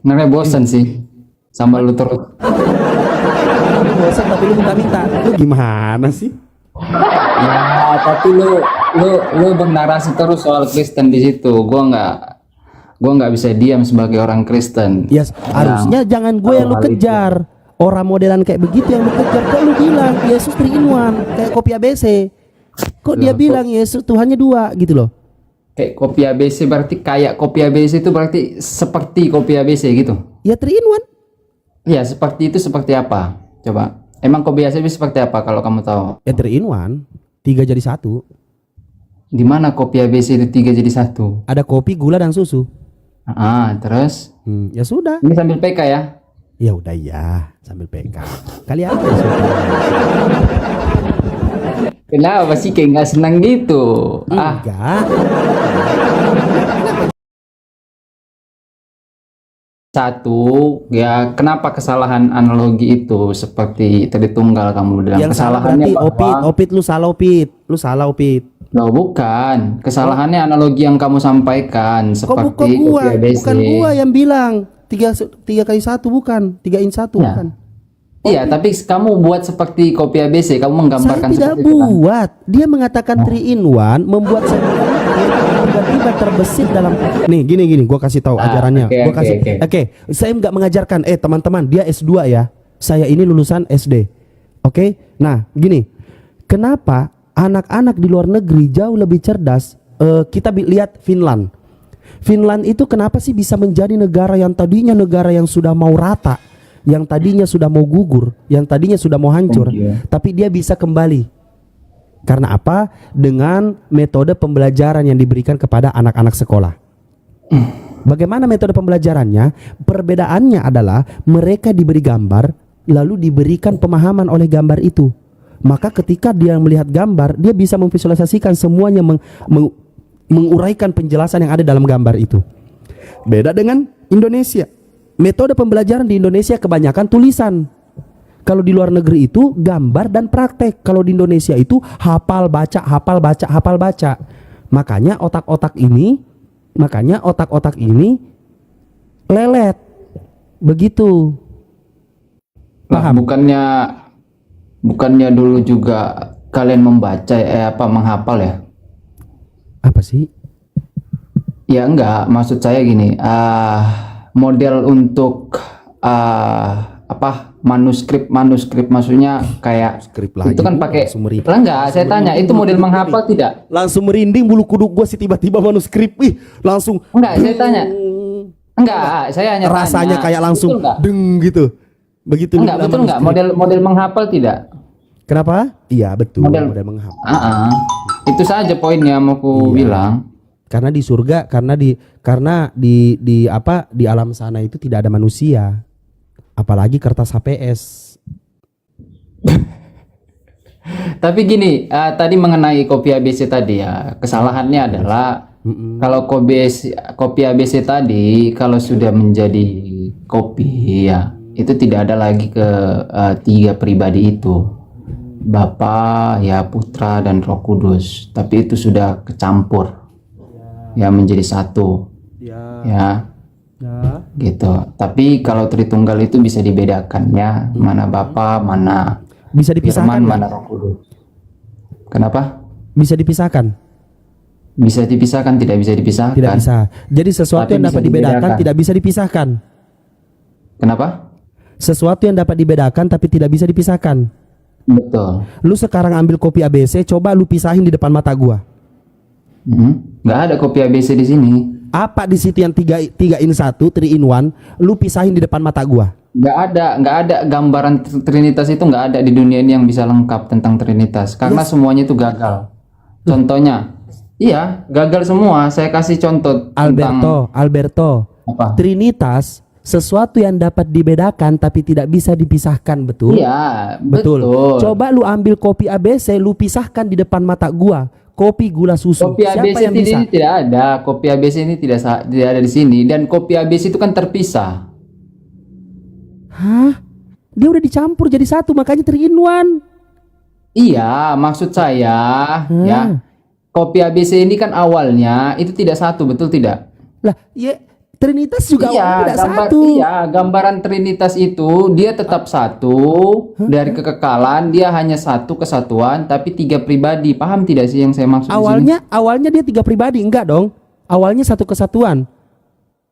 Sebenarnya bosan sih sama lu terus. Bosan tapi lu minta-minta. Lu gimana sih? Ya, tapi lu bernarasi terus soal Kristen di situ. Gua nggak bisa diam sebagai orang Kristen. Ya harusnya jangan gue yang lu hal itu. kejar. Orang modelan kayak begitu yang lu kejar. Kok lu bilang Yesus 3 in 1 kayak kopi ABC? Kok dia Loh, bilang Yesus Tuhannya 2 gitu loh? Kayak kopi ABC berarti kayak kopi ABC itu berarti seperti kopi ABC gitu. Ya 3 in 1. Ya, seperti itu seperti apa? Coba. Emang kopi ABC seperti apa kalau kamu tahu? Ya 3 in 1. 3 jadi 1. Di mana kopi ABC itu 3 jadi 1? Ada kopi, gula dan susu. Terus Ya sudah. ini sambil PK ya. Ya udah ya, sambil PK. Kali aja susu. Kenapa sih kayak nggak senang gitu? Enggak. Satu, ya kenapa kesalahan analogi itu seperti Tritunggal kamu bilang? Yang salah Kesalahannya berarti Opit lu salah Opit. Lu salah Opit. Loh, bukan. Kesalahannya analogi yang kamu sampaikan Kok bukan seperti gua? kopi ABC. Bukan gua yang bilang. 3 kali 1 bukan. 3 in 1 Ya. bukan. Iya, tapi kamu buat seperti kopi ABC, kamu Saya menggambarkan tidak seperti itu kan? buat. Dia mengatakan 3 in 1 membuat saya tiba-tiba terbesit dalam. Nih gini gua kasih tahu ajarannya. Oke, Gua kasih. oke. Oke, saya nggak mengajarkan. Teman-teman, dia S2 ya. Saya ini lulusan SD. Oke. Nah, gini. Kenapa anak-anak di luar negeri jauh lebih cerdas? Kita lihat Finland. Finland itu kenapa sih bisa menjadi negara yang tadinya negara yang sudah mau rata, yang tadinya sudah mau gugur, yang tadinya sudah mau hancur, tapi dia bisa kembali. Karena apa? Dengan metode pembelajaran yang diberikan kepada anak-anak sekolah. Bagaimana metode pembelajarannya? Perbedaannya adalah mereka diberi gambar, lalu diberikan pemahaman oleh gambar itu. Maka ketika dia melihat gambar, dia bisa memvisualisasikan semuanya, menguraikan penjelasan yang ada dalam gambar itu. Beda dengan Indonesia. Metode pembelajaran di Indonesia kebanyakan tulisan. Kalau di luar negeri itu gambar dan praktek. Kalau di Indonesia itu hafal baca, hafal baca, hafal baca. Makanya otak-otak ini lelet. Begitu. Lah, bukannya dulu juga kalian membaca menghafal ya? Apa sih? Ya enggak, maksud saya gini, model untuk manuskrip maksudnya kayak Skrip lagi. itu kan pakai Langsung merinding. lah enggak, saya tanya itu model menghafal tidak? Langsung merinding bulu kuduk gua sih tiba-tiba manuskrip. Langsung Enggak, saya tanya. Enggak, saya hanya rasanya tanya, kayak langsung betul enggak? deng gitu. Begitu lu Enggak, bilang betul enggak? manuskrip. Model menghafal tidak? Kenapa? Iya betul, Model- model menghafal. Itu saja poinnya mau ku Iya. bilang. Karena di surga, karena di alam sana itu tidak ada manusia. Apalagi kertas HPS. Tapi gini, tadi mengenai kopi ABC tadi ya, kesalahannya adalah kalau kopi ABC tadi kalau sudah menjadi kopi ya, itu tidak ada lagi ke 3 pribadi itu, Bapa, ya Putra dan Roh Kudus, tapi itu sudah kecampur ya menjadi satu ya gitu. Tapi kalau Tritunggal itu bisa dibedakan ya, mana Bapa, mana Bisa dipisahkan Firman, nggak? mana Roh Kudus. Kenapa? Bisa dipisahkan? Bisa dipisahkan, tidak bisa dipisahkan. Tidak bisa. Jadi sesuatu Tapi yang bisa dapat dibedakan dibedakan. tidak bisa dipisahkan. Kenapa? Sesuatu yang dapat dibedakan tapi tidak bisa dipisahkan. Betul. Lu sekarang ambil kopi ABC, coba lu pisahin di depan mata gua. Nggak ada kopi ABC di sini. Apa di situ yang 3 in 1, 3 in 1, lu pisahin di depan mata gua. Nggak ada gambaran Trinitas itu, nggak ada di dunia ini yang bisa lengkap tentang Trinitas. Karena semuanya itu gagal. Contohnya, iya gagal semua. Saya kasih contoh tentang Alberto, apa? Trinitas sesuatu yang dapat dibedakan tapi tidak bisa dipisahkan, betul? Iya, Betul. betul. Coba lu ambil kopi ABC, lu pisahkan di depan mata gua. Kopi gula susu. Kopi Siapa ABC yang bisa? ini tidak ada. Kopi ABC ini tidak ada di sini, dan kopi ABC itu kan terpisah. Hah? Dia udah dicampur jadi satu, makanya 3 in 1. Iya, maksud saya ya, kopi ABC ini kan awalnya itu tidak satu, betul tidak? Lah, ya Trinitas juga awalnya tidak satu. Iya, gambaran Trinitas itu dia tetap satu dari kekekalan, dia hanya satu kesatuan tapi tiga pribadi. Paham tidak sih yang saya maksud di sini? Awalnya dia tiga pribadi, enggak dong? Awalnya satu kesatuan.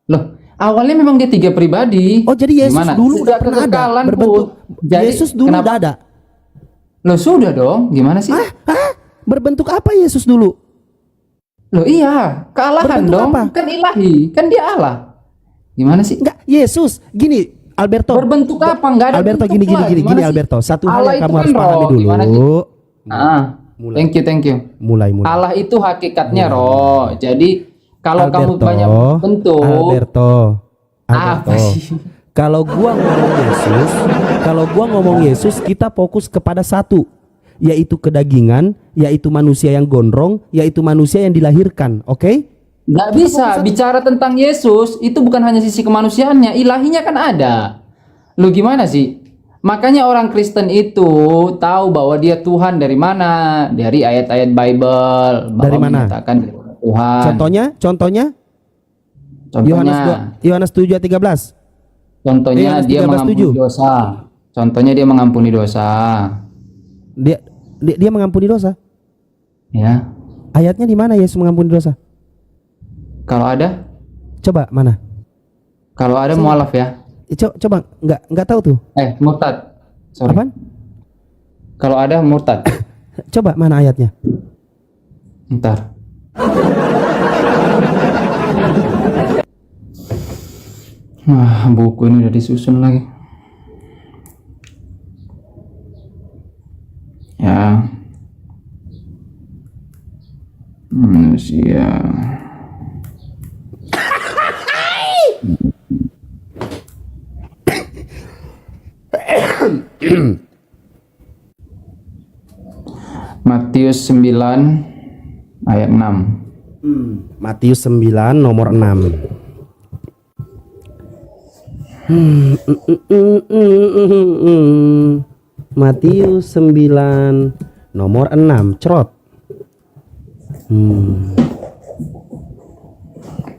Loh, awalnya memang dia tiga pribadi. Oh, jadi Yesus Gimana? dulu udah Sejak pernah ada kekekalan berbentuk. pun. Jadi, Yesus dulu kenapa? udah ada. Loh, sudah dong. Gimana sih? Berbentuk apa Yesus dulu? Loh iya, kealahan Berbentuk dong. apa? Kan ilahi, kan dia Allah. Gimana sih? Enggak, Yesus. Gini, Alberto. Berbentuk apa? Enggak ada Alberto, bentuk lah. gini Gimana sih? Alberto. Satu hal Allah yang itu kamu kan harus pahami roh. Gimana sih? dulu. Thank you. Mulai. Allah itu hakikatnya roh. Jadi kalau kamu banyak bentuk, apa sih? Kalau gua ngomong Yesus, kita fokus kepada satu, yaitu kedagingan, yaitu manusia yang gondrong, yaitu manusia yang dilahirkan. Oke? Nggak bisa bicara tentang Yesus itu bukan hanya sisi kemanusiaannya, ilahinya kan ada. Lu gimana sih? Makanya orang Kristen itu tahu bahwa dia Tuhan dari mana? Dari ayat-ayat Bible. Dari mana? Menyatakan Tuhan. Contohnya Yohanes 7:13. Contohnya Yohanes dia 13:7. mengampuni dosa. Contohnya dia mengampuni dosa. Dia mengampuni dosa. Ya. Ayatnya di mana Yesus mengampuni dosa? Kalau ada? Coba mana? Kalau ada mualaf ya. Coba nggak tahu tuh. Murtad. Sorry. Apaan? Kalau ada murtad. Coba mana ayatnya? Ntar. Wah, buku ini udah disusun lagi. Ya. Manusia. Matius 9 ayat 6. Matius 9 nomor 6. Matius 9 nomor 6. Cerot.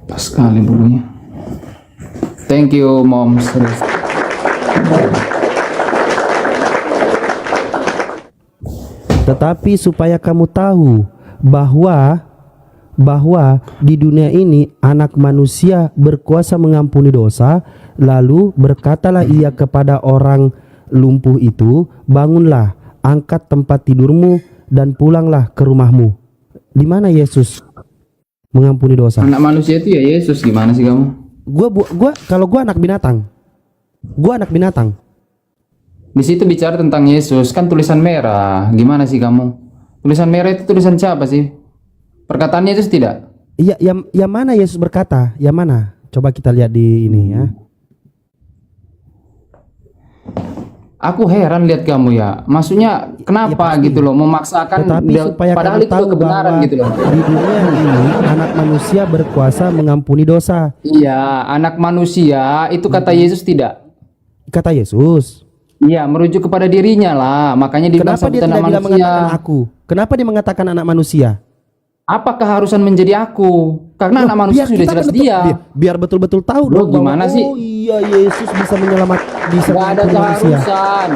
Pas sekali bulunya. Thank you, Mom. Serius. Tetapi supaya kamu tahu bahwa di dunia ini anak manusia berkuasa mengampuni dosa, lalu berkatalah ia kepada orang lumpuh itu, bangunlah, angkat tempat tidurmu dan pulanglah ke rumahmu. Di mana Yesus mengampuni dosa? Anak manusia itu ya Yesus. Gimana sih kamu? Kalau gua anak binatang. Gua anak binatang. Di situ bicara tentang Yesus, kan tulisan merah. Gimana sih kamu? Tulisan merah itu tulisan siapa sih? Perkataannya Yesus tidak? Iya, yang mana Yesus berkata? Yang mana? Coba kita lihat di ini ya. Aku heran lihat kamu ya. Maksudnya kenapa Ya, gitu loh memaksakan padahal itu kebenaran gitu loh. Di dunia ini anak manusia berkuasa mengampuni dosa. Iya, anak manusia itu kata Yesus tidak. Kata Yesus. Iya, merujuk kepada dirinya lah. Makanya dibilang Kenapa dia sebutan tidak anak bilang manusia. mengatakan aku? Kenapa dia mengatakan anak manusia? Apa keharusan menjadi aku? Karena anak manusia sudah kita jelas betul- dia. biar betul-betul tahu Loh, dong bahwa, gimana sih? oh iya Yesus bisa Gak ada mengampuni manusia. keharusan.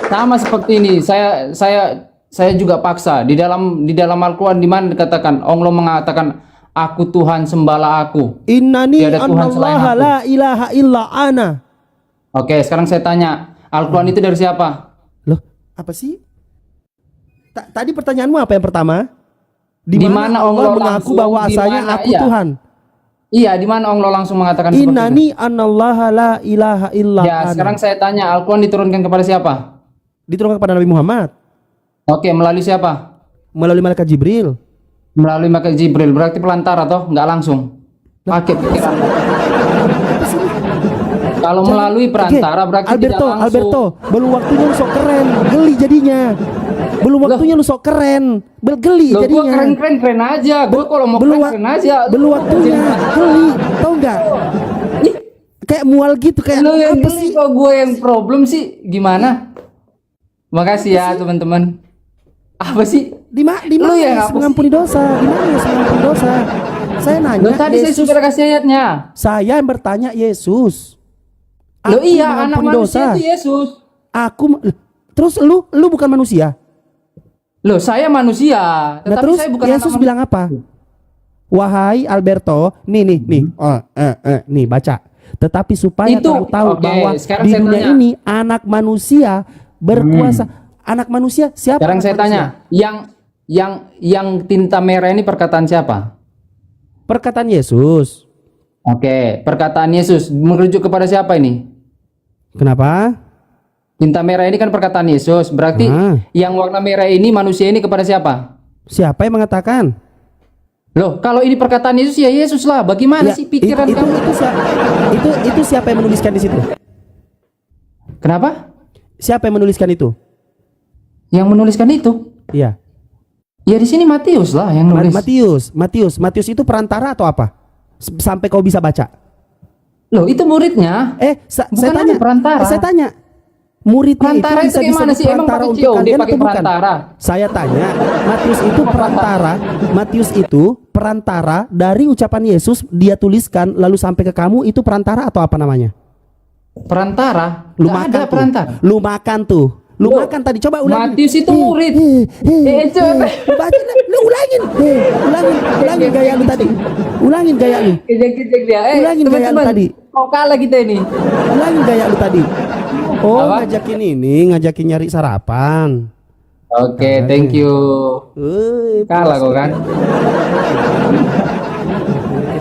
Sama seperti ini. Saya juga paksa di dalam Al-Qur'an di mana dikatakan Allah mengatakan aku Tuhan sembahlah aku. Innani Tiada Tuhan selain anallaha aku. la ilaha illa ana. Oke, sekarang saya tanya, Al-Qur'an itu dari siapa? Loh, apa sih? Tadi pertanyaanmu apa yang pertama? Di mana Allah mengaku langsung, bahwa di asalnya mana, aku iya. Tuhan. Iya, di mana Allah langsung mengatakan seperti itu? Innani anallaha la ilaha illa Ya, ana. sekarang saya tanya, Al-Qur'an diturunkan kepada siapa? Diturunkan kepada Nabi Muhammad Oke, melalui siapa? melalui malaikat Jibril. Melalui malaikat Jibril. Berarti pelantara toh, nggak langsung. Pakai pikiran. Kalau melalui perantara berarti tidak langsung. Alberto, belum waktunya lu sok keren, geli jadinya. Belum waktunya lu sok keren, geli Loh, jadinya. gua keren aja. Gua kalau mau keren aja. Belum waktunya, geli, tau nggak? Kayak mual gitu, kayak Lu yang apa geli sih? kok gue yang problem sih? Gimana? Makasih ya teman-teman. Apa sih? Di Lu mana yang Yesus apa mengampuni dosa? Di mana Yesus mengampuni dosa? saya nanya. Loh, tadi saya sudah kasih ayatnya. Saya yang bertanya Yesus. Loh Aku iya, anak mengampuni manusia itu Yesus. Terus lu bukan manusia. Loh, saya manusia, Nah, tetapi terus saya bukan Yesus anak bilang apa? Wahai Alberto, nih. Nih baca. Tetapi supaya Itu, kamu tahu oke, bahwa sekarang di saya dunia tanya. ini anak manusia berkuasa. Anak manusia siapa? Sekarang anak saya manusia? tanya, yang tinta merah ini perkataan siapa? Perkataan Yesus. Oke, perkataan Yesus merujuk kepada siapa ini? Kenapa? Tinta merah ini kan perkataan Yesus. Berarti yang warna merah ini manusia ini kepada siapa? Siapa yang mengatakan? Loh, kalau ini perkataan Yesus ya Yesus lah. Bagaimana Ya, sih pikiran itu, kamu? itu siapa yang menuliskan di situ? Kenapa? Siapa yang menuliskan itu? Yang menuliskan itu? Iya. Ya di sini Matius lah yang nulis. Matius itu perantara atau apa? Sampai kau bisa baca. Loh, itu muridnya. Saya Bukan tanya. ada perantara. Saya tanya. Muridnya Perantara itu bisa gimana disebut sih? Emang perantara pakai untuk COD kalian pakai atau bukan? perantara? Saya tanya, Matius itu perantara. Matius itu perantara dari ucapan Yesus dia tuliskan lalu sampai ke kamu, itu perantara atau apa namanya? Perantara? Lu Nggak makan ada tuh. perantara. Lu makan tuh. Lu Loh, makan tadi, coba ulangin. Matius itu murid. Coba. Baca, lu ulangin. Ulangin gaya lu tadi. Ulangin gaya lu. Kejek-kejek dia. Ulangin gaya lu teman-teman, tadi. kok kalah kita ini? Ulangin gaya lu tadi. Oh, Apa? ngajakin nyari sarapan. Oke, thank you. Kalah kok kan?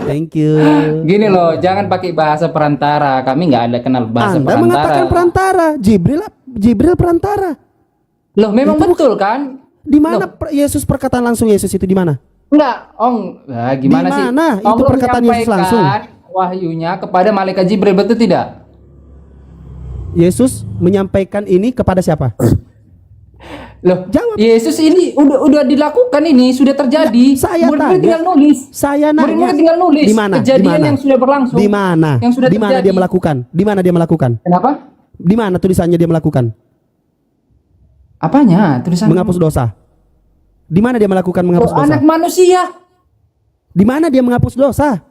Thank you. Gini loh, jangan pakai bahasa perantara. Kami nggak ada kenal bahasa Anda perantara. mengatakan perantara. Jibril perantara. Loh, memang betul kan? Di mana Yesus perkataan langsung Yesus itu di mana? Enggak, Ong. Nah, gimana Di sih? mana itu Allah perkataan Yesus langsung? menyampaikan wahyunya kepada malaikat Jibril, betul tidak? Yesus menyampaikan ini kepada siapa? Loh, Jawab. Yesus ini udah dilakukan, ini sudah terjadi. Ya, saya Murid-murid tanya. tinggal nulis. Saya nanya. Murid-murid tinggal nulis. Di mana? Kejadian Di mana? yang sudah berlangsung. Di mana? Yang sudah Di mana terjadi. dia melakukan? Di mana dia melakukan? Kenapa? Di mana tulisannya dia melakukan? Apanya? Tulisan Menghapus dosa. Di mana dia melakukan menghapus dosa? anak manusia. Di mana dia menghapus dosa?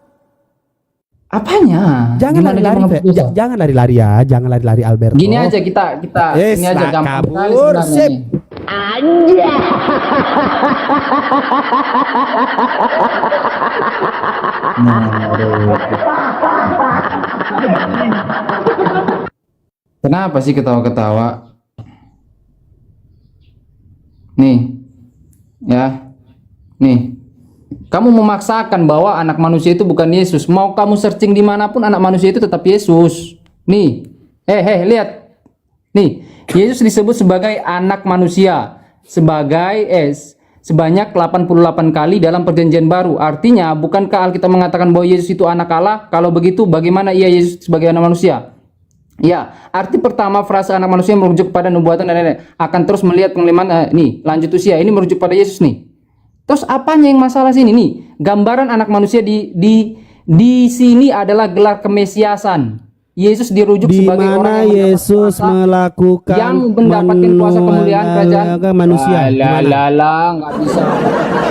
Apanya? Jangan Gimana dia lari-lari, menghapus dosa? jangan lari-lari ya, jangan lari-lari Alberto. Gini aja kita Yes, ini aja lah, gampang kabur, sekali sebenarnya sip. ini. Kenapa sih ketawa-ketawa? Nih, ya, nih. Kamu memaksakan bahwa anak manusia itu bukan Yesus. Mau kamu searching dimanapun, anak manusia itu tetap Yesus. Nih, lihat. Nih, Yesus disebut sebagai anak manusia sebanyak 88 kali dalam perjanjian baru. Artinya, bukankah Alkitab mengatakan bahwa Yesus itu anak Allah? Kalau begitu, bagaimana ia Yesus sebagai anak manusia? Ya, arti pertama frase anak manusia merujuk pada nubuatan dan lain-lain. Akan terus melihat pengliman nih, lanjut usia. Ini merujuk pada Yesus nih. Terus apanya yang masalah sini nih? Gambaran anak manusia di sini adalah gelar kemesiasan. Yesus dirujuk Di sebagai mana orang yang Yesus melakukan yang mendapatkan kuasa kemuliaan kerajaan manusia. Nggak bisa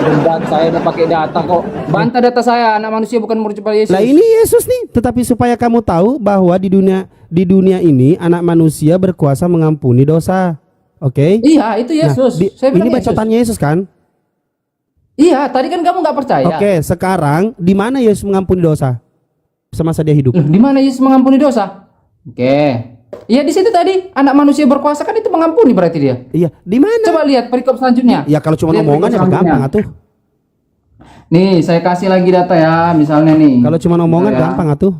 debat, saya udah pakai data kok. Bantah data saya, anak manusia bukan merujuk pada Yesus. Lah ini Yesus nih, tetapi supaya kamu tahu bahwa di dunia ini anak manusia berkuasa mengampuni dosa. Oke? Iya, itu Yesus. Saya Ini bilang Yesus. bacotan Yesus kan? Iya, tadi kan kamu nggak percaya. Oke, sekarang di mana Yesus mengampuni dosa semasa dia hidup? Loh, di mana Yesus mengampuni dosa? Oke. Iya, di situ tadi anak manusia berkuasa kan itu mengampuni berarti dia. Iya, di mana? Coba lihat perikop selanjutnya. Ya kalau cuma Lihat omongan ya perikop gampang selanjutnya. atuh. Nih, saya kasih lagi data ya, misalnya nih. Kalau cuma omongan Ya. gampang atuh.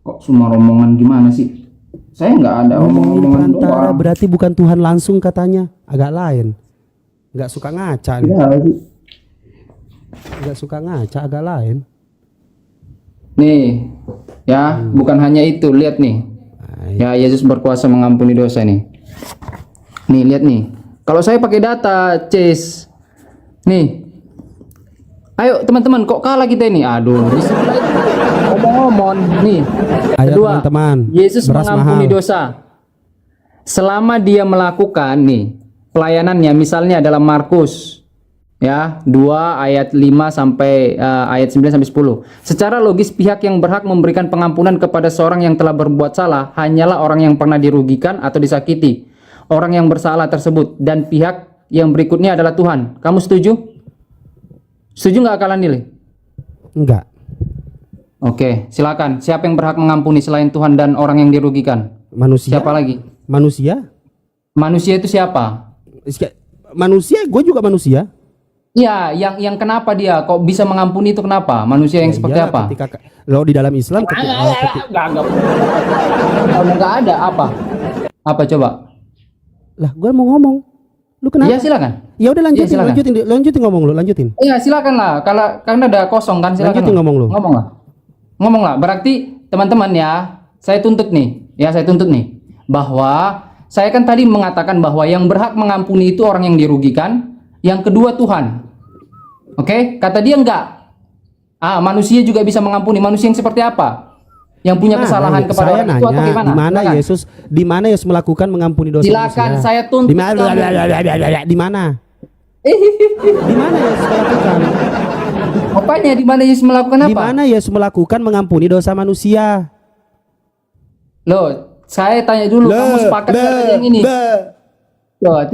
Kok semua omongan gimana sih? Saya nggak ada omong-omongan Perantara doang. berarti bukan Tuhan langsung katanya, agak lain. Nggak suka ngaca nih. Iya. Nggak suka ngaca, agak lain. Nih, ya, bukan hanya itu. Lihat nih. Ya, Yesus berkuasa mengampuni dosa nih. Nih, lihat nih. Kalau saya pakai data, Cis. Nih. Ayo teman-teman, kok kalah kita ini? Aduh, di sebelah itu ngomong-ngomong. Nih. Ayo Kedua, teman-teman, Yesus beras mengampuni mahal. dosa. Selama dia melakukan nih pelayanannya, misalnya dalam Markus, ya 2 ayat 5 sampai ayat 9 sampai 10. Secara logis pihak yang berhak memberikan pengampunan kepada seorang yang telah berbuat salah hanyalah orang yang pernah dirugikan atau disakiti orang yang bersalah tersebut, dan pihak yang berikutnya adalah Tuhan. Kamu setuju? Setuju nggak kalian nilai? Enggak. Oke, silakan. Siapa yang berhak mengampuni selain Tuhan dan orang yang dirugikan? Manusia. Siapa lagi? Manusia? Manusia itu siapa? Manusia, gue juga manusia. Ya, yang kenapa dia kok bisa mengampuni itu kenapa? Manusia yang seperti Ya, apa? ketika lo di dalam Islam Enggak ada apa? Apa coba? lah gue mau ngomong. Lu kenapa? Iya, silakan. Ya udah lanjutin, Iya, silakan. lanjutin ngomong lu, lanjutin. Iya, silakan lah. Kalau karena ada kosong kan, silakan. Lanjutin lah. ngomong lu. Ngomong lah. Berarti teman-teman ya, saya tuntut nih bahwa saya kan tadi mengatakan bahwa yang berhak mengampuni itu orang yang dirugikan, yang kedua Tuhan. Oke, kata dia enggak. Manusia juga bisa mengampuni. Manusia yang seperti apa? Yang punya kesalahan kepada orang itu atau gimana? Di mana Yesus melakukan mengampuni dosa Silakan, manusia? saya tuntut. Di mana? Di mana? Di mana Yesus melakukan? Apanya di mana Yesus melakukan apa? Di mana Yesus melakukan mengampuni dosa manusia? Loh, saya tanya dulu, kamu sepakat dengan yang ini? Loh,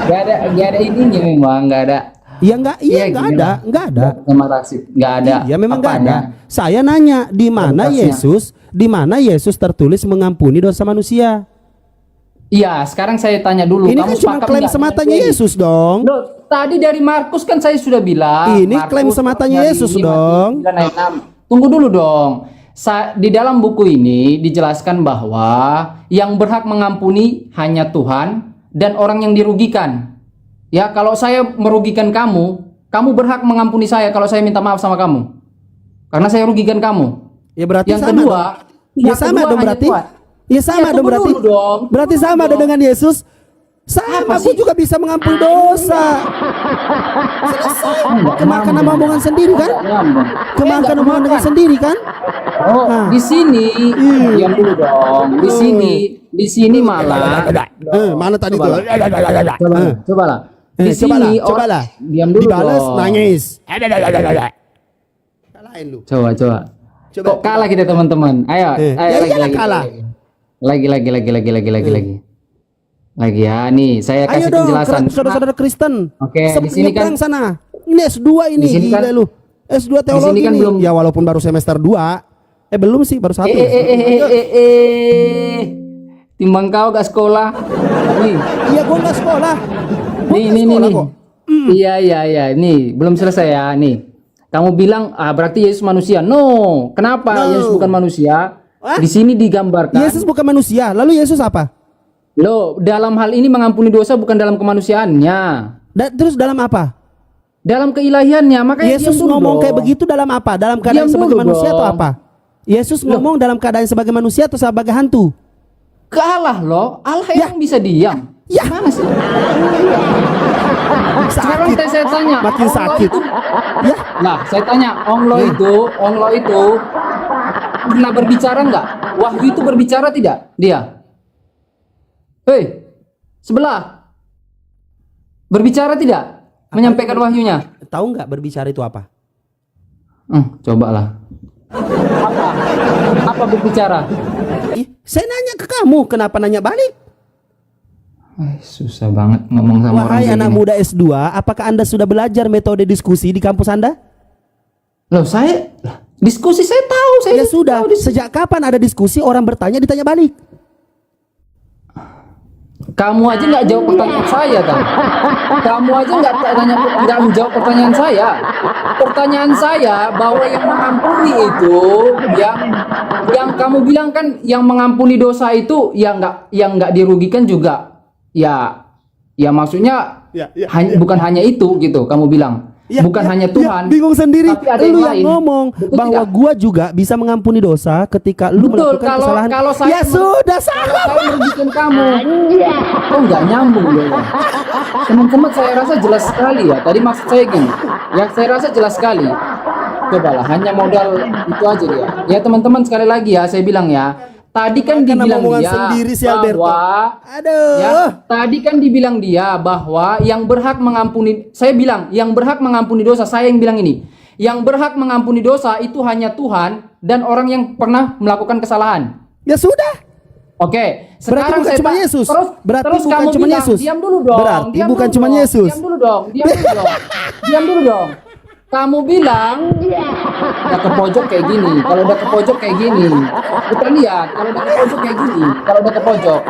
Gak ada ininya memang, gak ada. Ya enggak ada. Nggak ada. Ya memang enggak Apanya? ada. Saya nanya, di mana Yesus tertulis mengampuni dosa manusia? Iya, sekarang saya tanya dulu. Ini kamu kan cuma sepakat klaim nggak sematanya dengan ini? Yesus dong. Loh, tadi dari Markus kan saya sudah bilang. Ini Markus klaim sematanya dari Yesus 5, dong. 9 ayat 6. Tunggu dulu dong. Di dalam buku ini dijelaskan bahwa yang berhak mengampuni hanya Tuhan dan orang yang dirugikan. Ya, kalau saya merugikan kamu, kamu berhak mengampuni saya kalau saya minta maaf sama kamu. Karena saya rugikan kamu. Ya berarti Yang sama kedua, dong. Ya yang sama kedua dong hanya berarti. Tuhan. Ya sama Ya, dong tunggu berarti. dulu dong. Berarti Tunggu sama dong. dong dengan Yesus. Sama, Apa aku sih? juga bisa mengampuni dosa. Selesai. Kemakan nama omongan sendiri kan? Nyambung. Kemakan Nggak omongan dengan kemakan. sendiri kan? Oh, Nah. di sini, diam dulu dong. Di sini malah. Mana tadi tuh? Cobalah. Di sini cobalah. Diam dulu Dibalas dong. nangis. Salahin lu. Coba. Kok kalah kita teman-teman? Ayo, Ya iyalah kalah. Lagi. Lagi ya, nih saya Ayo kasih dong, penjelasan. saudara-saudara Kristen. Oke, di sini kan sana. Ini S2 ini, Di sini gila kan- lu. S2 di teologi sini kan nih. belum- Ya walaupun baru semester 2. Belum sih, baru 1. Timbang kau gak sekolah. Nih, Iya, gua enggak sekolah. nih. Iya. Nih, belum selesai ya. Nih, kamu bilang berarti Yesus manusia. No, kenapa No. Yesus bukan manusia? Hah? Di sini digambarkan. Yesus bukan manusia. Lalu Yesus apa? Loh, dalam hal ini mengampuni dosa bukan dalam kemanusiaannya, Terus dalam apa? dalam keilahiannya. Makanya Yesus diam dulu ngomong dong. kayak begitu dalam apa? Dalam keadaan Diam sebagai dulu manusia atau dong. apa? Yesus ngomong dalam keadaan sebagai manusia atau sebagai hantu? Ke Allah loh. Allah Ya. yang bisa diam. Ya. Mana sih? Sekarang Sakit. saya tanya. Makin Onglo sakit. itu- Ya, Nah, saya tanya, Onglo itu pernah berbicara nggak? Wahyu itu berbicara tidak? Dia. Hei, sebelah. Berbicara tidak? Menyampaikan wahyunya? tahu nggak berbicara itu apa? Cobalah. Apa berbicara? Saya nanya ke kamu, kenapa nanya balik? Susah banget ngomong sama orang Wahai kayak anak gini. muda S2, apakah Anda sudah belajar metode diskusi di kampus Anda? Loh, diskusi saya tahu. Ya sudah, sejak kapan ada diskusi orang bertanya ditanya balik? Kamu aja nggak jawab pertanyaan saya kan? Kamu aja nggak menjawab pertanyaan saya. Pertanyaan saya bahwa yang mengampuni itu, yang kamu bilang kan, yang mengampuni dosa itu yang nggak dirugikan juga. Ya maksudnya bukan hanya itu gitu. Kamu bilang bukan hanya Tuhan. Bingung sendiri. Tapi ada Lu yang yang lain. ngomong Betul bahwa tidak? gua juga bisa mengampuni dosa ketika lu Betul, melakukan kesalahan. kalau saya Ya sudah Kalau salah. saya merugikan kamu, kok nggak nyambung ya? Teman-teman, saya rasa jelas sekali ya. Tadi maksud saya gini, ya saya rasa jelas sekali. Cobalah, hanya modal itu aja dia. Ya teman-teman, sekali lagi ya, saya bilang ya, tadi kan Karena dibilang omongan dia sendiri si Alberto. bahwa Aduh. ya, tadi kan dibilang dia bahwa yang berhak mengampuni, saya bilang yang berhak mengampuni dosa, saya yang bilang ini. Yang berhak mengampuni dosa itu hanya Tuhan dan orang yang pernah melakukan kesalahan. Ya sudah. Oke, Berarti sekarang bukan saya cuma Yesus. Terus Bukan kamu cuma bilang, Yesus. diam dulu dong. Berarti diam bukan dulu cuma dong, Yesus. Diam dulu dong. Diam dulu dong. Kamu bilang udah ke pojok kayak gini. Kalau udah ke pojok kayak gini, kita lihat. Kalau udah ke pojok kayak gini. Kalau udah ke pojok.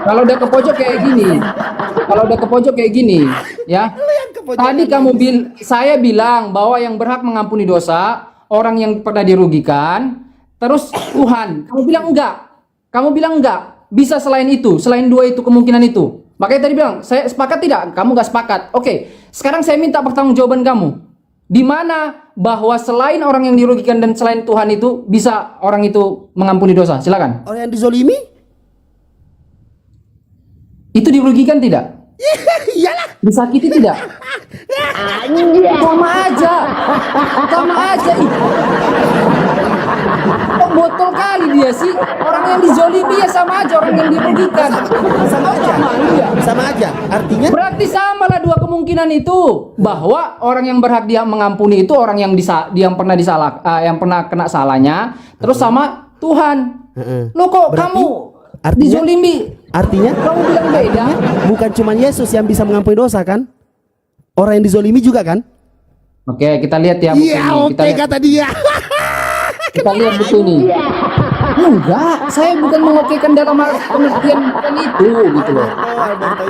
Kalau udah ke pojok kayak gini. Kalau udah ke pojok kayak gini, ya. Tadi saya bilang bahwa yang berhak mengampuni dosa orang yang pernah dirugikan, terus Tuhan. Kamu bilang enggak. Kamu bilang enggak. Bisa selain itu, selain dua itu kemungkinan itu. Makanya tadi bilang, saya sepakat tidak? Kamu enggak sepakat. Oke, sekarang saya minta pertanggungjawaban kamu. Di mana bahwa selain orang yang dirugikan dan selain Tuhan itu bisa orang itu mengampuni dosa? Silakan. Orang yang dizolimi? Itu dirugikan tidak? Iyalah. Disakiti tidak? Sama aja. Sama aja. Ih. Kok botol kali dia sih? Orang yang dizolimi ya sama aja orang yang dirugikan. Sama aja. Iya. Sama aja. Artinya Berarti sama lah dua kemungkinan itu, bahwa orang yang berhak dia mengampuni itu orang yang yang pernah yang pernah kena salahnya, terus sama Tuhan. Lo kok Berarti kamu artinya- dizolimi? artinya Kamu bilang beda? bukan cuma Yesus yang bisa mengampuni dosa kan? Orang yang dizolimi juga kan? Oke, kita lihat ya buku Iya, ini. oke kata dia. Kita lihat buku ini. Enggak, saya bukan mengokekan dalam pengertian bukan itu gitu loh.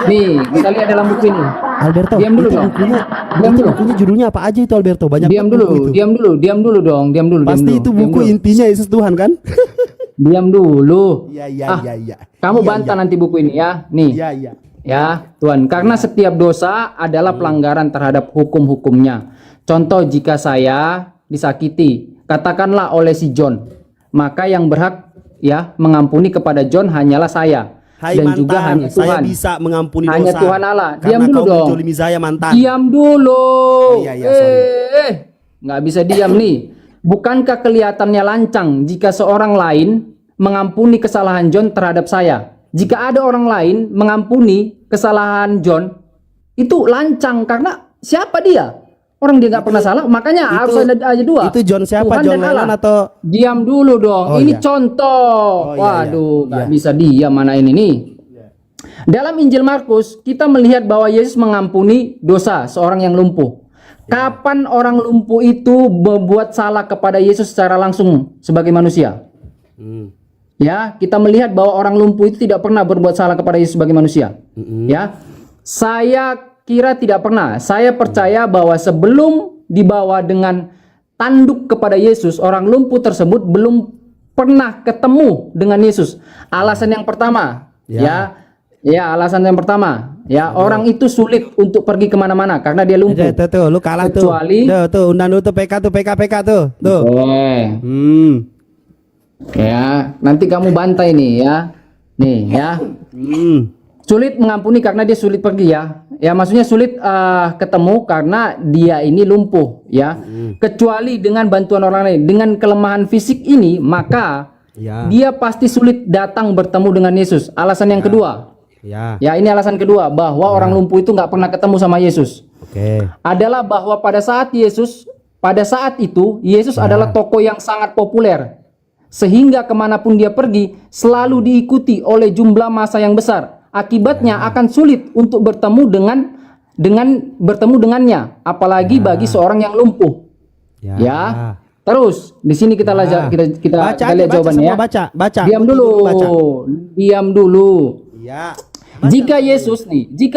Nih, kita lihat dalam buku ini. Alberto, Diam dulu itu dong. bukunya, Diam itu dulu. bukunya judulnya apa aja itu Alberto? Banyak Diam buku dulu, itu. diam dulu, diam dulu dong, diam dulu. Pasti diam itu dulu, diam buku dulu. intinya Yesus Tuhan kan? Diam dulu. Iya, iya, Ah, iya, iya. Kamu Iya, bantah iya. nanti buku ini ya. Nih. Iya, iya. Ya, Tuhan, karena setiap dosa adalah pelanggaran terhadap hukum-hukumnya. Contoh, jika saya disakiti, katakanlah oleh si John, maka yang berhak ya mengampuni kepada John hanyalah saya. Hai dan mantan, juga hanya saya Tuhan. bisa mengampuni Hanya dosa. Tuhan Allah. Karena Diam dulu kau dong. menzolimi saya mantan. Diam dulu. iya, sorry. Nggak bisa diam nih. Bukankah kelihatannya lancang jika seorang lain mengampuni kesalahan John terhadap saya? Jika ada orang lain mengampuni kesalahan John, itu lancang karena siapa dia? Orang dia nggak pernah salah, makanya harus ada aja dua. Itu John siapa? Tuhan John dan Allah. Lennon atau Diam dulu dong. Oh, Ini iya. contoh. Oh, iya, Waduh, iya. nggak Iya. bisa diam mana ini nih. Dalam Injil Markus, kita melihat bahwa Yesus mengampuni dosa seorang yang lumpuh. Kapan orang lumpuh itu berbuat salah kepada Yesus secara langsung sebagai manusia? Ya, kita melihat bahwa orang lumpuh itu tidak pernah berbuat salah kepada Yesus sebagai manusia. Ya, saya kira tidak pernah. Saya percaya bahwa sebelum dibawa dengan tanduk kepada Yesus, orang lumpuh tersebut belum pernah ketemu dengan Yesus. Alasan yang pertama, alasan yang pertama, orang itu sulit untuk pergi kemana-mana karena dia lumpuh. tuh, lu kalah Kecuali- tuh. Tuh, undang dulu tuh PK tuh. Tuh. Oke. Ya, nanti kamu bantai nih ya. Nih ya. Sulit mengampuni karena dia sulit pergi ya. Ya maksudnya sulit ketemu karena dia ini lumpuh ya. Kecuali dengan bantuan orang lain. Dengan kelemahan fisik ini maka Ya. dia pasti sulit datang bertemu dengan Yesus. Alasan yang kedua. Ya. Ya ini alasan kedua bahwa orang lumpuh itu nggak pernah ketemu sama Yesus. Oke. Adalah bahwa pada saat itu Yesus adalah tokoh yang sangat populer. Sehingga kemanapun dia pergi selalu diikuti oleh jumlah massa yang besar. Akibatnya akan sulit untuk bertemu bertemu dengannya, apalagi bagi seorang yang lumpuh. Ya. Terus di sini kita Baca lihat jawabannya ya. Baca. Diam dulu. Baca. Diam dulu. Ya. Jika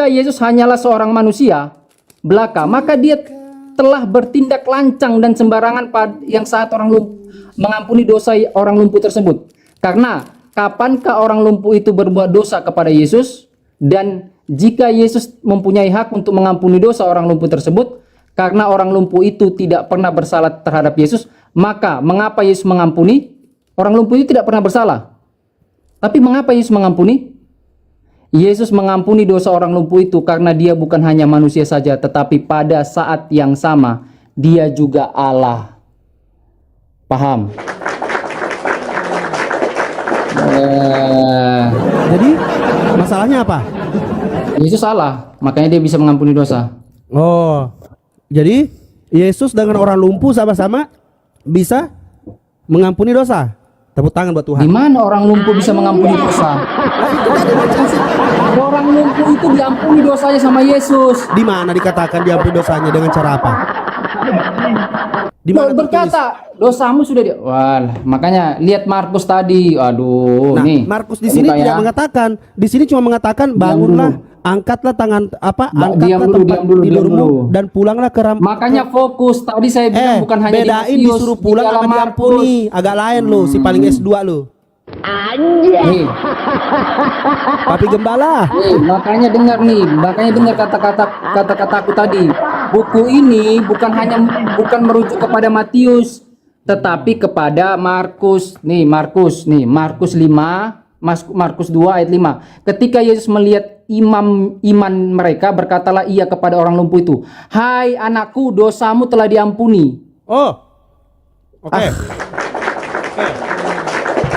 Yesus hanyalah seorang manusia belaka, maka dia telah bertindak lancang dan sembarangan yang saat orang lumpuh mengampuni dosa orang lumpuh tersebut. Karena kapankah orang lumpuh itu berbuat dosa kepada Yesus? Dan jika Yesus mempunyai hak untuk mengampuni dosa orang lumpuh tersebut, karena orang lumpuh itu tidak pernah bersalah terhadap Yesus, maka mengapa Yesus mengampuni? Orang lumpuh itu tidak pernah bersalah. Tapi mengapa Yesus mengampuni? Yesus mengampuni dosa orang lumpuh itu karena dia bukan hanya manusia saja, tetapi pada saat yang sama dia juga Allah. Paham? Jadi masalahnya apa? Yesus salah, makanya dia bisa mengampuni dosa. Oh, jadi Yesus dengan orang lumpuh sama-sama bisa mengampuni dosa. Tepuk tangan buat Di Tuhan. mana orang lumpuh bisa mengampuni dosa? Orang lumpuh itu diampuni dosanya sama Yesus. Di mana dikatakan diampuni dosanya dengan cara apa? Di mana tertulis? Berkata dosamu sudah wah, makanya lihat Markus tadi. Aduh, Nah, nih. Markus di sini Buka tidak ya. mengatakan. Di sini cuma mengatakan bangunlah, angkatlah tangan Diam angkatlah dulu, tempat diam dulu, diam tidurmu dulu. dan pulanglah ke Makanya fokus. Tadi saya bilang bukan hanya bedain di Matius, disuruh di pulang dalam sama diampuni. Agak lain lu, si paling S2 lu. Nih, Papi gembala. makanya dengar kata-kataku tadi. Buku ini bukan merujuk kepada Matius, tetapi kepada Markus. Markus 5, Markus 2 ayat 5. Ketika Yesus melihat iman mereka, berkatalah ia kepada orang lumpuh itu, "Hai anakku, dosamu telah diampuni." Oh. Oke.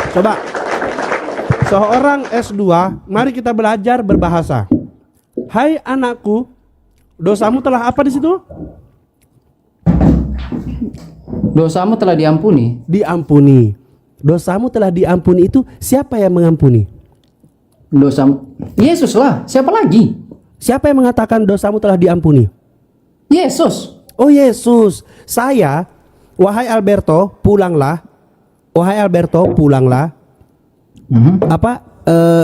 Coba. Seorang S2, mari kita belajar berbahasa. Hai anakku, dosamu telah apa di situ? Dosamu telah diampuni. Diampuni. Dosamu telah diampuni itu siapa yang mengampuni? Dosamu Yesus lah. Siapa lagi? Siapa yang mengatakan dosamu telah diampuni? Yesus. Oh Yesus. Saya, wahai Alberto, pulanglah. Wahai Alberto, pulanglah.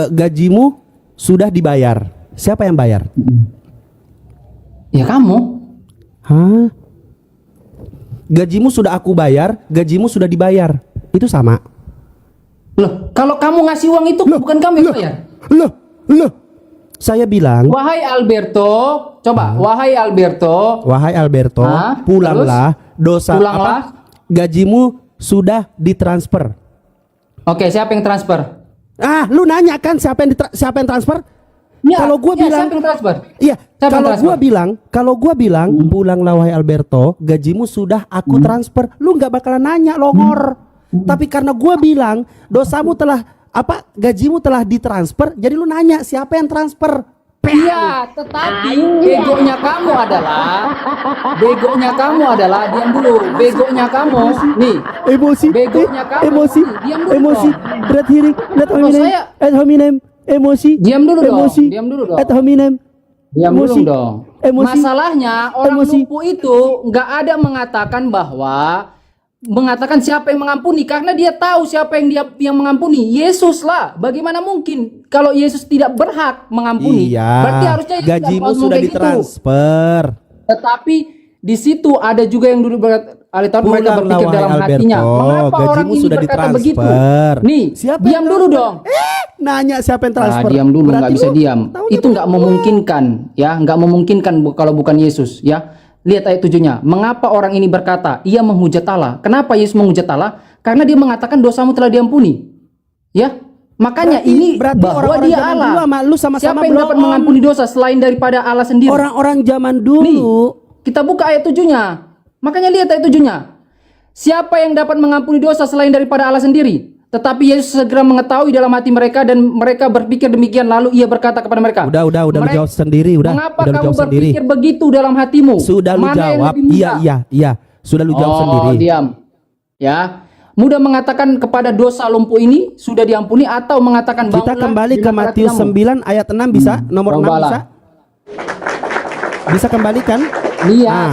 Gajimu sudah dibayar. Siapa yang bayar? Ya kamu. Hah? Gajimu sudah aku bayar, gajimu sudah dibayar. Itu sama. Loh, kalau kamu ngasih uang itu bukan kamu yang bayar. Loh. Saya bilang, Wahai Alberto, coba. Wahai Alberto, pulanglah. Dosa Pulanglah. apa? Gajimu sudah ditransfer. Oke, siapa yang transfer? Lu nanya kan siapa yang transfer? Ya, Kalau gua bilang, siapa yang transfer? iya. Siapa yang Kalau gua bilang, pulanglah wahai Alberto, gajimu sudah aku transfer. Lu nggak bakalan nanya longor. Tapi karena gua bilang dosamu telah gajimu telah ditransfer, jadi lu nanya siapa yang transfer? Iya, tetapi begonya kamu adalah diam dulu. Begonya kamu, nih. Emosi, Begonya kamu. emosi, Diam dulu emosi, dong. berat hearing, ad hominem, saya- ad hominem, emosi, Diam dulu dong, emosi, diam dulu dong. ad hominem, Diam dulu emosi, dong. emosi, Masalahnya orang emosi. lumpuh itu nggak ada mengatakan siapa yang mengampuni, karena dia tahu siapa yang mengampuni. Yesus lah. Bagaimana mungkin kalau Yesus tidak berhak mengampuni? Iya, Berarti harusnya Yesus gajimu ngomong sudah kayak gitu. ditransfer. Tetapi di situ ada juga yang dulu mereka Pulanglah, berpikir dalam wahai hatinya, Alberto, mengapa orang gajimu ini sudah berkata begitu? ditransfer. Nih, Siapa diam yang dulu transfer? dong. Nanya siapa yang transfer? Diam dulu, nggak Berarti bisa lu diam. tahu Itu dia nggak bukan memungkinkan, ya, nggak memungkinkan kalau bukan Yesus, ya. Lihat ayat 7-nya. Mengapa orang ini berkata, ia menghujat Allah? Kenapa Yesus menghujat Allah? Karena dia mengatakan dosamu telah diampuni. Ya, makanya berarti bahwa orang-orang dia zaman Allah. dulu sama lu sama-sama Siapa yang dapat belum. mengampuni dosa selain daripada Allah sendiri? Orang-orang zaman dulu. Nih, kita buka ayat 7-nya. Makanya lihat ayat 7-nya. Siapa yang dapat mengampuni dosa selain daripada Allah sendiri? Tetapi Yesus segera mengetahui dalam hati mereka dan mereka berpikir demikian, lalu ia berkata kepada mereka. Udah lu jawab sendiri, Mengapa lu kamu jawab sendiri. berpikir begitu dalam hatimu? Sudah lu Mana yang jawab. lebih mudah? Iya. Sudah lu jawab sendiri. Diam. Ya. Mudah mengatakan kepada dosa lumpuh ini sudah diampuni, atau mengatakan Kita bangunlah kembali ke dengan Matius hatimu. 9 ayat 6 bisa? Nomor 6 Cobalah. bisa? Bisa kembalikan? Lihat.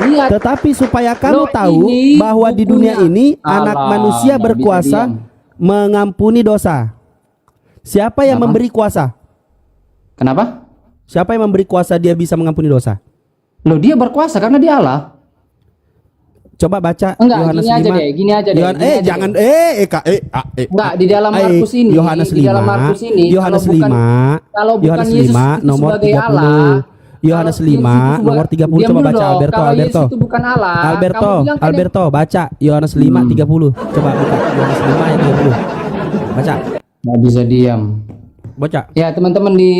Lihat. Tetapi supaya kamu Loh, tahu ini bahwa di dunia bukunya. ini anak Alah, manusia nggak bisa berkuasa diam. mengampuni dosa. Siapa yang Kenapa? memberi kuasa? Kenapa? Siapa yang memberi kuasa dia bisa mengampuni dosa? Loh, dia berkuasa karena dia Allah. Coba baca Enggak, Yohanes gini aja 5. deh, gini aja deh. Yohan- gini aja jangan deh. Enggak, di dalam Markus ini, Yohanes di dalam Markus ini, Yohanes kalau bukan- 5, kalau bukan Yohanes Yesus 5 itu nomor sebagai 30. Allah, Yohanes kalau 5 Yesus itu nomor 30. diam Coba dulu baca dong. Alberto. Kalau Yesus itu bukan Allah, Alberto, kamu bilang kan Alberto, baca Yohanes 5 30. Coba buka Yohanes 5 ayat 30. Baca. nggak bisa diam. Baca. Ya, teman-teman di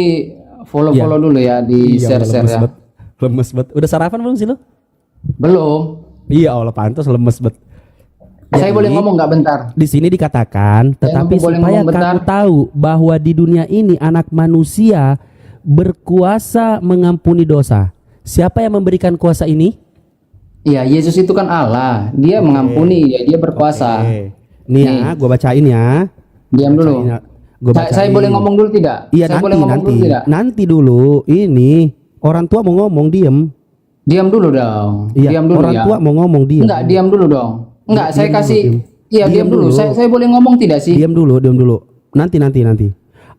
follow dulu ya, di share ya. Lemes bet. Udah sarapan belum sih lo? Belum. Iya Allah, pantas lemes bet. Saya boleh ngomong nggak bentar? Di sini dikatakan, tetapi boleh supaya ngomong bentar? kamu tahu bahwa di dunia ini anak manusia berkuasa mengampuni dosa. Siapa yang memberikan kuasa ini? Iya, Yesus itu kan Allah. Dia mengampuni, ya dia berkuasa. Nih ya, gua bacain ya. Diam dulu. Saya boleh ngomong dulu tidak? Iya, saya nanti boleh ngomong dulu tidak? nanti dulu. Ini orang tua mau ngomong, diem. Diam dulu dong. Iya, Diam dulu orang ya. tua mau ngomong, diem. Enggak, diam dulu dong. Enggak, saya Diam kasih. dulu, Iya, diam dulu. Saya boleh ngomong tidak sih? Diam dulu. Nanti.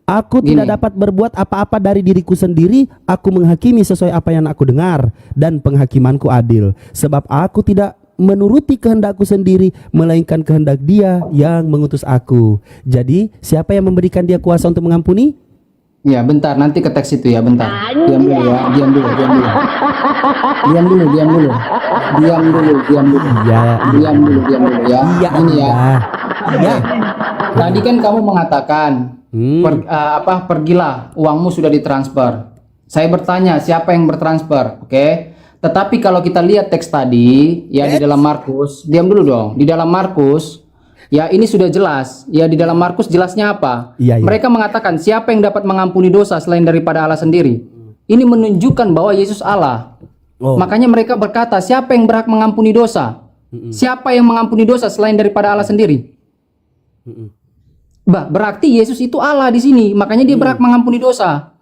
Aku Gini. tidak dapat berbuat apa-apa dari diriku sendiri. Aku menghakimi sesuai apa yang aku dengar, dan penghakimanku adil. Sebab aku tidak menuruti kehendakku sendiri, melainkan kehendak Dia yang mengutus aku. Jadi, siapa yang memberikan Dia kuasa untuk mengampuni? Ya, bentar. Nanti ke teks itu ya, bentar. Diam dulu ya. Diam dulu. Diam dulu. Diam dulu. Diam dulu. Diam dulu. Diam dulu. Iya. Diam dulu. Diam dulu ya. Iya, Ini ya. Ya. Tadi kan kamu mengatakan pergilah, uangmu sudah ditransfer. Saya bertanya siapa yang bertransfer, oke? Tetapi kalau kita lihat teks tadi, ya di dalam Markus, diam dulu dong. Di dalam Markus, ya ini sudah jelas. Ya di dalam Markus jelasnya apa? Iya. Mereka mengatakan siapa yang dapat mengampuni dosa selain daripada Allah sendiri. Ini menunjukkan bahwa Yesus Allah. Oh. Makanya mereka berkata siapa yang berhak mengampuni dosa? Siapa yang mengampuni dosa selain daripada Allah sendiri? Berarti Yesus itu Allah di sini, makanya dia berhak mengampuni dosa.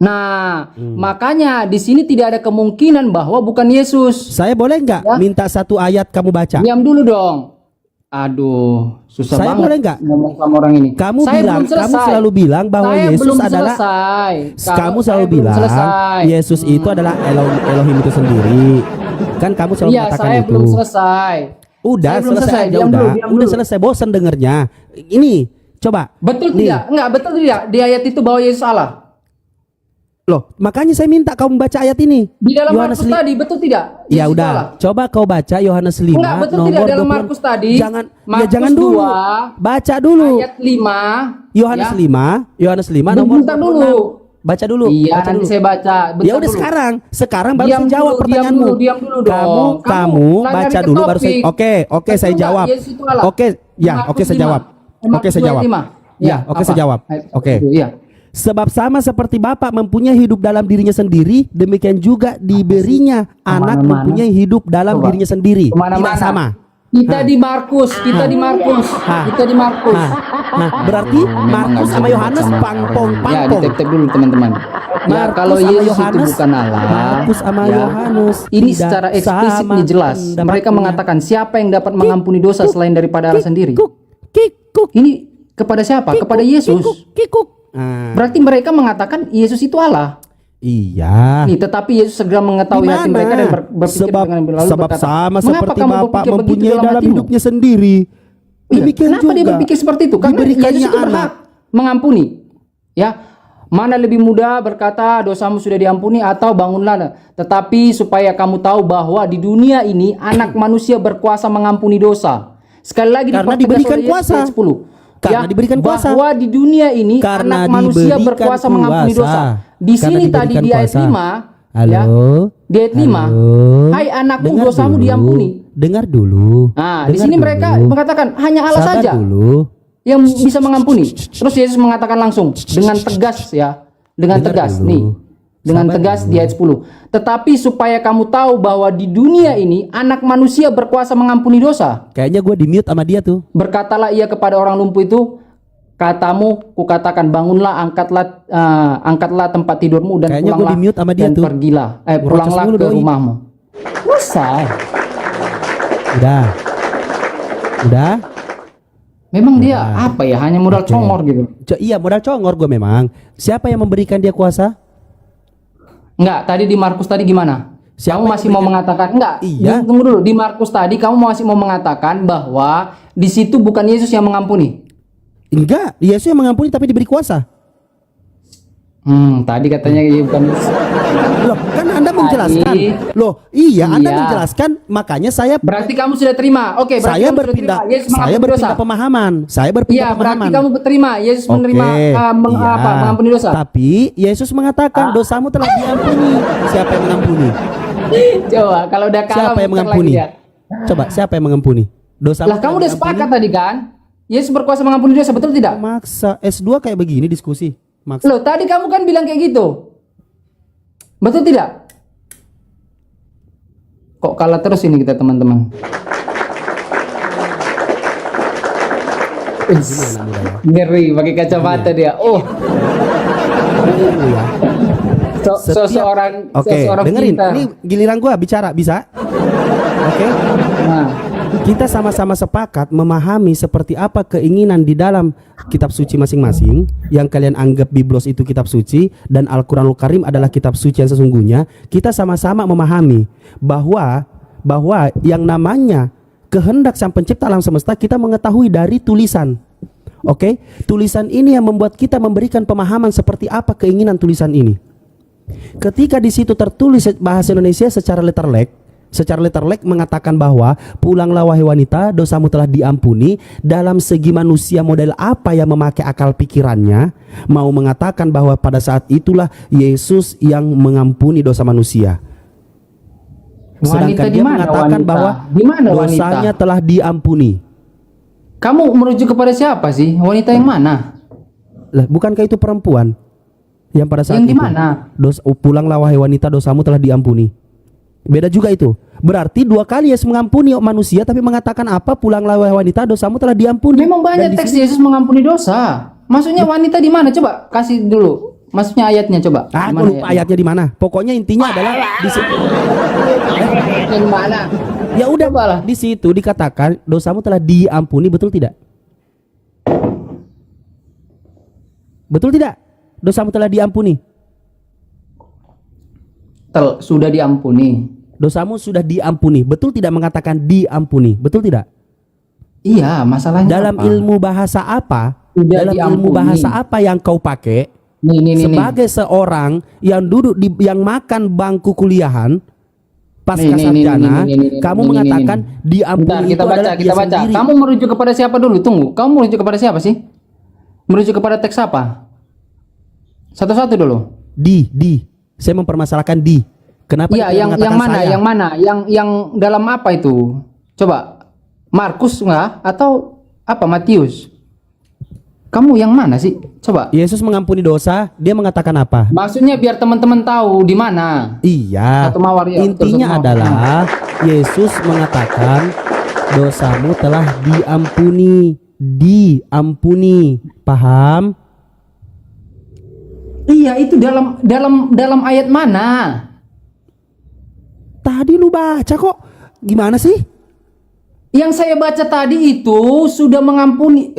Nah, makanya di sini tidak ada kemungkinan bahwa bukan Yesus. Saya boleh nggak Ya. minta satu ayat kamu baca? Diam dulu dong. Aduh, susah Saya banget boleh nggak? ngomong sama orang ini. Kamu Saya bilang, belum selesai. kamu selalu bilang bahwa Saya Yesus belum adalah. selesai. Kamu Saya selalu belum bilang selesai. Yesus itu adalah Elohim itu sendiri. Kan kamu selalu Iya, mengatakan saya itu. belum selesai. Udah Saya belum selesai aja, Diam udah. dulu, diam Udah dulu. selesai, bosan dengernya. Ini coba. Betul Nih. tidak? Enggak, betul tidak? Di ayat itu bahwa Yesus Allah. Loh, makanya saya minta kamu baca ayat ini. Di dalam Yohanes Markus li- tadi, betul tidak? Ya Yesus udah, Allah. coba kau baca Yohanes 5 Enggak, betul nomor tidak dalam 20. Markus tadi? Jangan, ya Markus jangan dulu. 2, Baca dulu. Ayat 5. Yohanes ya. 5, Yohanes 5 nomor Bentar 26. dulu. Baca dulu. Iya, baca nanti dulu. saya baca. Bentar Ya udah dulu. sekarang baru Diam saya jawab dulu, pertanyaanmu. diam dulu dong. Kamu Lari baca ke dulu baru saya. topik. Oke, saya Betul jawab. nggak? Yesus itu Allah. Oke, ya, Markus oke saya 5. jawab. Markus Oke saya 2 ayat jawab. 5. Ya, oke saya jawab. Oke. Iya. Sebab sama seperti Bapa mempunyai hidup dalam dirinya sendiri, demikian juga diberinya anak Kemana-mana. mempunyai hidup dalam Coba. dirinya sendiri. Kemana-mana. Tidak sama. Kita di Markus, kita di Markus, kita di Markus. Nah, berarti Memang Markus nggak sama bisa Yohanes sama pangpong orang. Ya, pangpong. ditep-tep dulu teman-teman. Ya, Markus kalau sama Yesus itu Yohanes, bukan Allah, Markus sama ya, Yohanes ini tidak secara eksplisit sama nih jelas. pendapatnya. Mereka mengatakan siapa yang dapat mengampuni dosa selain daripada Allah sendiri. Kikuk. Ini kepada siapa? Kepada Yesus. Kikuk. Berarti mereka mengatakan Yesus itu Allah. Iya. Nih, tetapi Yesus segera mengetahui hati Gimana? mereka dan berpikir sebab dengan lalu sebab berkata, sama "Mengapa seperti kamu Bapa berpikir begitu mempunyai dalam hatimu?" hidupnya sendiri. Iya, Demikian kenapa juga dia berpikir seperti itu? Karena diberikannya Yesus itu anak. berhak mengampuni. Ya, mana lebih mudah berkata dosamu sudah diampuni atau bangunlah. Tetapi supaya kamu tahu bahwa di dunia ini anak manusia berkuasa mengampuni dosa. Sekali lagi Karena dipertegas diberikan oleh Yesus kuasa. ayat 10. Karena diberikan kuasa. Bahwa di dunia ini Karena anak manusia diberikan berkuasa mengampuni kuasa. dosa. Di Karena sini tadi diberikan di ayat kuasa. 5, Halo. ya, di ayat 5, Halo. hai anakku Dengar dosamu dulu. diampuni. Dengar dulu. Nah, di Dengar sini dulu. mereka mengatakan hanya Allah Sabar saja dulu. yang bisa mengampuni. Terus Yesus mengatakan langsung dengan tegas ya, dengan Dengar tegas dulu. nih. Dengan Sabar tegas dulu. di ayat 10. Tetapi supaya kamu tahu bahwa di dunia ini anak manusia berkuasa mengampuni dosa. Kayaknya gue di mute sama dia tuh. Berkatalah ia kepada orang lumpuh itu, katamu kukatakan bangunlah, angkatlah tempat tidurmu dan Kayaknya gua pulanglah di-mute sama dia dan tuh. pergilah, Ngocos pulanglah dulu, ke doi. rumahmu. Selesai. Udah. Memang dia apa ya? Hanya modal Oke. congor gitu. Iya, modal congor gue memang. Siapa yang memberikan dia kuasa? Enggak, tadi di Markus tadi gimana? Siapa Kamu yang masih mau mengatakan enggak? Iya. Tunggu dulu, di Markus tadi kamu masih mau mengatakan bahwa di situ bukan Yesus yang mengampuni. Enggak, Yesus yang mengampuni tapi diberi kuasa. Tadi katanya ya bukan Yesus. Loh, kan Anda menjelaskan. Tadi. Loh, iya, Anda Iya. menjelaskan, makanya saya Berarti kamu sudah terima. Oke, berarti saya kamu sudah berpindah terima. Yesus saya mengampuni berpindah dosa. pemahaman. Saya berpindah Iya, berarti pemahaman. kamu terima. Yesus menerima Oke, iya. mengampuni dosa. Tapi Yesus mengatakan dosamu telah diampuni. Siapa yang mengampuni? Coba kalau udah kalah Siapa yang muter mengampuni? lagi dia. Coba siapa yang mengampuni? Dosamu Lah kamu telah udah diampuni. sepakat tadi kan? Yesus berkuasa mengampuni dosa, betul tidak? Maksa S2 kayak begini diskusi. Maksa. Loh, tadi kamu kan bilang kayak gitu. Betul tidak? Kok kalah terus ini kita teman-teman? Ini anak muda ya. Ngeri pakai kacamata dia. Oh, Ini ya. seseorang Oke, seseorang dengerin. kita. Ini giliran gua bicara, bisa? Oke. Nah, Kita sama-sama sepakat memahami seperti apa keinginan di dalam kitab suci masing-masing. Yang kalian anggap Biblos itu kitab suci dan Al-Quranul Karim adalah kitab suci yang sesungguhnya. Kita sama-sama memahami bahwa yang namanya kehendak Sang Pencipta alam semesta kita mengetahui dari tulisan. Oke, tulisan ini yang membuat kita memberikan pemahaman seperti apa keinginan tulisan ini. Ketika di situ tertulis bahasa Indonesia secara letterlek mengatakan bahwa pulanglah wahai wanita, dosamu telah diampuni. Dalam segi manusia model apa yang memakai akal pikirannya mau mengatakan bahwa pada saat itulah Yesus yang mengampuni dosa manusia. Sedangkan wanita di dia mana mengatakan wanita? bahwa Di mana dosanya wanita? telah diampuni. Kamu merujuk kepada siapa sih? Wanita yang mana? Lah, bukankah itu perempuan yang pada saat Yang di itu mana? pulanglah wahai wanita, dosamu telah diampuni. Beda juga itu. Berarti dua kali Yesus mengampuni manusia, tapi mengatakan apa? Pulanglah wahai wanita, dosamu telah diampuni. Memang banyak Dan di teks sini- Yesus mengampuni dosa. Maksudnya wanita di mana? Coba kasih dulu. Maksudnya ayatnya coba. Ah, Di aku mana lupa ayatnya di mana. Pokoknya intinya adalah di situ. Yang mana? Ya udah, Coba lah. di situ dikatakan dosamu telah diampuni, betul tidak? Betul tidak? Dosamu telah diampuni. Sudah diampuni. Dosamu sudah diampuni. Betul tidak mengatakan diampuni? Betul tidak? Iya, masalahnya Dalam apa? ilmu bahasa apa? Sudah Dalam ilmu diampuni. bahasa apa yang kau pakai? Nih. Sebagai seorang yang duduk yang makan bangku kuliahan pasca Nih, sarjana, nih, kamu nih, mengatakan Bentar, diampuni kita itu baca, adalah kita dia baca. sendiri. Kamu merujuk kepada siapa dulu? Tunggu. Kamu merujuk kepada siapa sih? Merujuk kepada teks apa? Satu-satu dulu. Di. Saya mempermasalahkan di. Kenapa Iya, dia yang mengatakan mana? saya? Yang mana? Yang dalam apa itu? Coba. Markus enggak atau apa? Matius. Kamu yang mana sih? Coba. Yesus mengampuni dosa, dia mengatakan apa? Maksudnya biar teman-teman tahu di mana. Iya. Satu mawar, ya, betul, Intinya satu mawar. adalah Yesus mengatakan dosamu telah diampuni. Diampuni. Paham? Iya, itu dalam ayat mana? Tadi lu baca kok. Gimana sih? Yang saya baca tadi itu sudah mengampuni.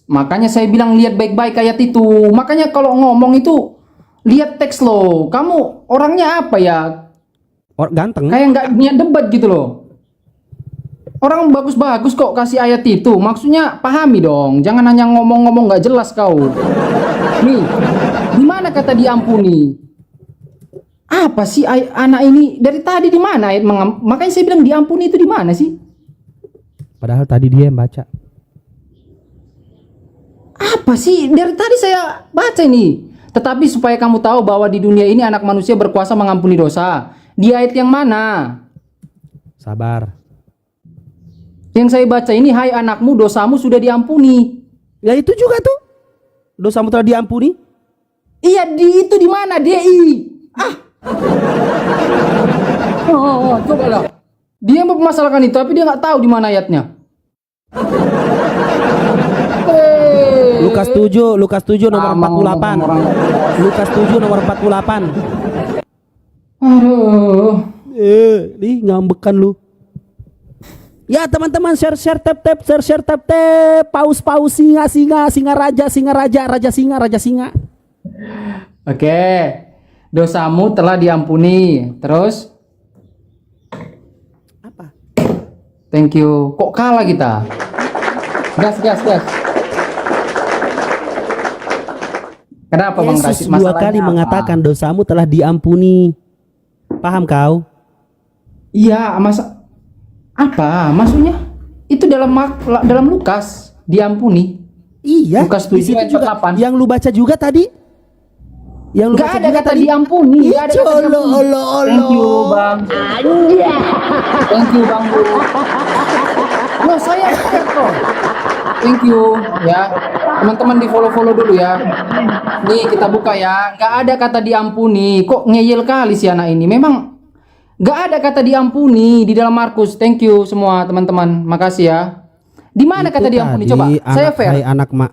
Makanya saya bilang lihat baik-baik ayat itu. Makanya kalau ngomong itu lihat teks loh. Kamu orangnya apa ya? Ganteng. Kayak nggak niat debat gitu loh. Orang bagus-bagus kok kasih ayat itu. Maksudnya pahami dong. Jangan hanya ngomong-ngomong nggak jelas kau. Nih, di mana kata diampuni? Apa sih anak ini dari tadi di mana ayat makanya saya bilang diampuni itu di mana sih? Padahal tadi dia yang baca. Apa sih? Dari tadi saya baca ini. Tetapi supaya kamu tahu bahwa di dunia ini anak manusia berkuasa mengampuni dosa. Di ayat yang mana? Sabar. Yang saya baca ini, hai anakmu, dosamu sudah diampuni. Ya itu juga tuh. Dosamu telah diampuni. Iya, itu di mana? DI. Coba lah. Dia mempermasalahkan itu, tapi dia nggak tahu di mana ayatnya. Lukas 7 nomor 48. Lukas 7 nomor 48. Aduh. Nih ngambekan lu. Ya teman-teman share tap pause singa raja singa. Oke. Dosamu telah diampuni. Terus? Apa? Thank you. Kok kalah kita? Gas. Kenapa Bang Yesus Rashid? dua Masalahnya kali apa? mengatakan dosamu telah diampuni. Paham kau? Iya, apa? Maksudnya itu dalam Lukas diampuni. Iya. Lukas di 7 situ ayat juga. 8. Yang lu baca juga tadi? Yang lu Gak baca ada juga kata tadi? diampuni. Gak ada kata Olo. diampuni. Thank you Bang. Thank you Bang. Loh, saya share kok. Thank you ya. Teman-teman di follow-follow dulu ya. Nih kita buka ya. Nggak ada kata diampuni. Kok ngeyel kali si anak ini. Memang nggak ada kata diampuni di dalam Markus. Thank you semua teman-teman. Makasih ya. Di mana kata diampuni? Coba. Saya fair. Hai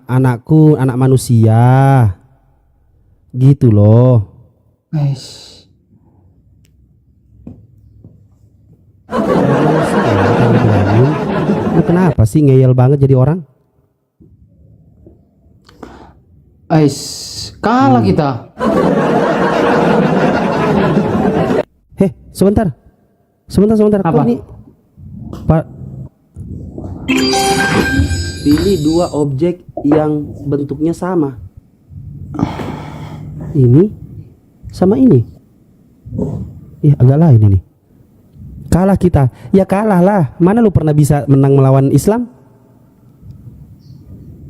anakku, anak manusia. Gitu loh. Eish. Lu kenapa sih ngeyel banget jadi orang? Kalah kita. Sebentar. Apa? Kok ini Pak, pilih 2 objek yang bentuknya sama. Ini sama ini. Ya agak lain ini. Kalah kita. Ya kalah lah. Mana lu pernah bisa menang melawan Islam?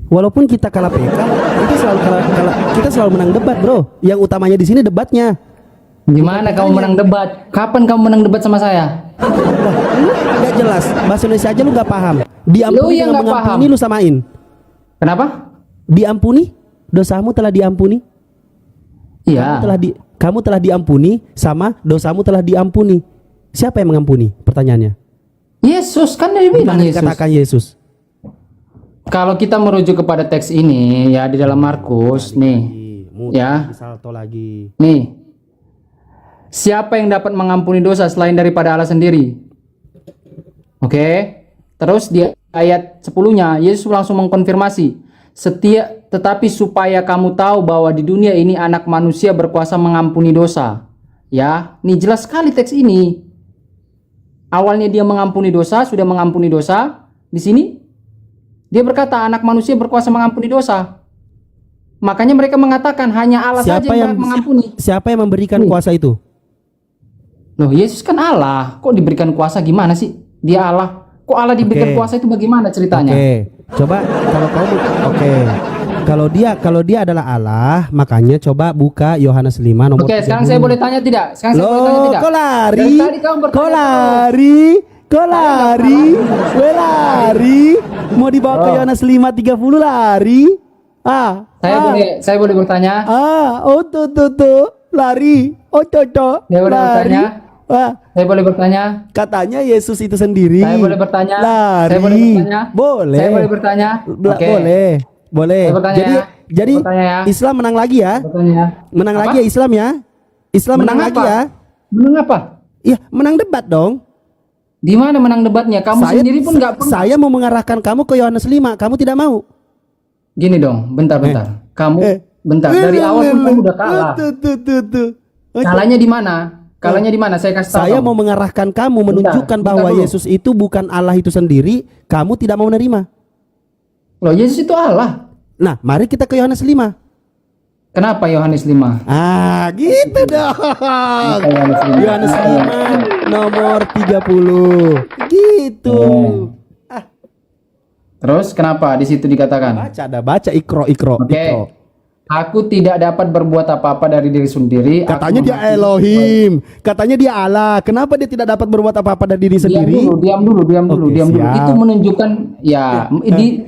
Walaupun kita kalah PK, kita selalu menang debat, bro. Yang utamanya di sini debatnya. Gimana kamu menang debat? Kapan kamu menang debat sama saya? Gak jelas. Bahasa Indonesia aja lu gak paham. Diampuni dengan mengampuni lu samain. Kenapa? Diampuni, dosamu telah diampuni. Iya. Kamu telah diampuni sama dosamu telah diampuni. Siapa yang mengampuni? Pertanyaannya. Yesus, kan dia bilang Yesus. Dikatakan Yesus. Kalau kita merujuk kepada teks ini ya di dalam Markus nih. Ya. Salto lagi. Nih. Siapa yang dapat mengampuni dosa selain daripada Allah sendiri? Oke. Terus di ayat 10-nya Yesus langsung mengkonfirmasi, tetapi supaya kamu tahu bahwa di dunia ini anak manusia berkuasa mengampuni dosa. Ya, nih jelas sekali teks ini. Awalnya dia mengampuni dosa, sudah mengampuni dosa. Di sini dia berkata anak manusia berkuasa mengampuni dosa. Makanya mereka mengatakan hanya Allah saja yang mengampuni. Siapa yang memberikan kuasa itu? Loh, Yesus kan Allah. Kok diberikan kuasa gimana sih? Dia Allah. Kok Allah diberikan kuasa itu bagaimana ceritanya? Coba kalau dia adalah Allah, makanya coba buka Yohanes 5 nomor 30. Sekarang saya boleh tanya tidak? Saya boleh tanya tidak? Kok lari? Dari tadi kamu bertanya Kok lari? Mau dibawa ke Yohanes 5:30 lari? Saya boleh bertanya? Tuh, lari. Saya boleh bertanya? Saya boleh bertanya? Katanya Yesus itu sendiri. Saya boleh bertanya? Lari. Saya boleh bertanya? Boleh. Saya boleh bertanya? Oke. Boleh. Jadi ya. Islam menang lagi ya? Menang lagi ya Islam ya? Islam menang lagi ya? Menang apa? Iya, menang debat dong. Di mana menang debatnya? Kamu sendiri pun nggak pernah. Saya mau mengarahkan kamu ke Yohanes 5, kamu tidak mau. Gini dong, bentar. Kamu bentar, dari awal pun kamu udah kalah. Kalahnya di mana? Saya kasih tahu. Saya mau mengarahkan kamu menunjukkan bahwa Yesus itu bukan Allah itu sendiri, kamu tidak mau menerima. Loh, Yesus itu Allah. Nah, mari kita ke Yohanes 5. Kenapa Yohanes 5? Gitu dong. Yohanes 5 nomor 30. Gitu. Terus kenapa di situ dikatakan? Baca ikro. Oke. Aku tidak dapat berbuat apa-apa dari diri sendiri. Katanya dia Elohim. Katanya dia Allah. Kenapa dia tidak dapat berbuat apa-apa dari diri sendiri? Diam dulu. Itu menunjukkan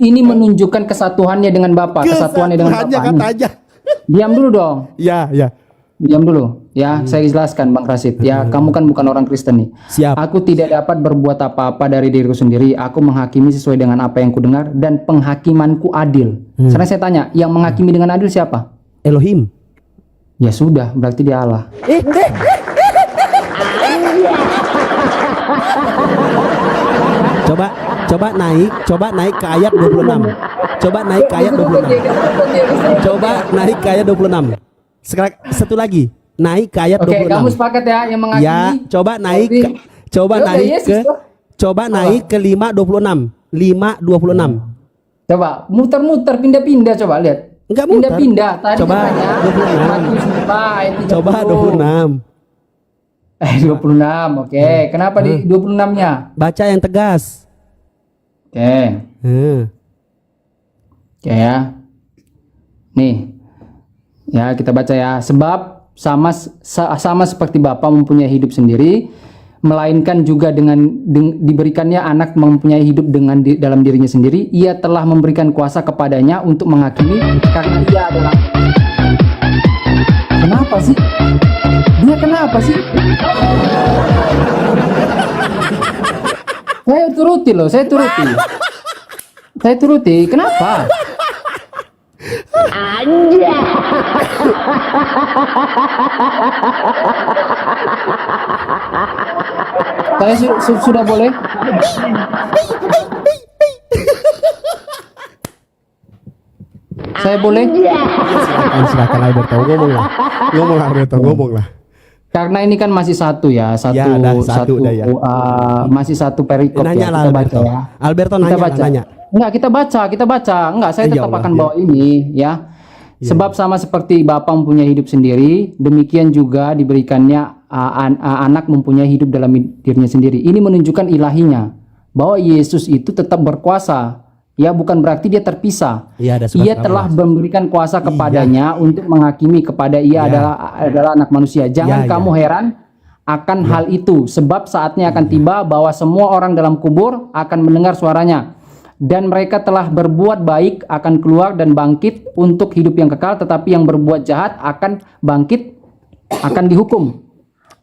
ini menunjukkan kesatuannya dengan Bapa, kesatuannya dengan Bapa. Katanya. Diam dulu dong. Ya. Diam dulu. Ya, saya jelaskan Bang Rasid. Ya, kamu kan bukan orang Kristen nih. Siap. Aku tidak dapat berbuat apa-apa dari diriku sendiri. Aku menghakimi sesuai dengan apa yang kudengar dan penghakimanku adil. Sekarang saya tanya, yang menghakimi dengan adil siapa? Elohim. Ya sudah, berarti dia Allah. Coba naik ke ayat 26. Coba naik ke ayat 26. Sekarang satu lagi. Naik ke ayat 26. Oke, kamu sepakat ya yang menghakimi? Ya, coba naik ke 5:26. 5:26. Coba muter-muter, pindah-pindah, coba lihat. Enggak muter. Pindah-pindah. Tadi Coba 26. Coba 26. 26. Oke. Kenapa di 26-nya? Baca yang tegas. Oke. Oke ya. Nih. Ya, kita baca ya. Sebab sama seperti Bapa mempunyai hidup sendiri, melainkan juga diberikannya anak mempunyai hidup dalam dirinya sendiri, ia telah memberikan kuasa kepadanya untuk menghakimi karena ia adalah. Kenapa sih? Dia kenapa sih? Saya turuti loh, saya turuti. Saya turuti, kenapa? Saya sudah boleh. Saya boleh. Silakan Alberto, ngomong Alberto, ngomong lah. Karena ini kan masih satu ya, Ya, satu dah ya. Masih satu perikop Nanya ya, lah kita Alberto. baca ya. Alberto Kita nanya, baca. nanya. Enggak, kita baca. Enggak, saya Ya tetap Allah, akan ya. bawa ini ya. Sebab sama seperti Bapa mempunyai hidup sendiri, demikian juga diberikannya anak mempunyai hidup dalam dirinya sendiri. Ini menunjukkan ilahinya, bahwa Yesus itu tetap berkuasa. Ya, bukan berarti dia terpisah. Iya, ada Ia telah memberikan kuasa kepadanya untuk menghakimi kepada ia adalah anak manusia. Jangan kamu heran akan hal itu, sebab saatnya akan tiba bahwa semua orang dalam kubur akan mendengar suaranya. Dan mereka telah berbuat baik akan keluar dan bangkit untuk hidup yang kekal, tetapi yang berbuat jahat akan bangkit, akan dihukum.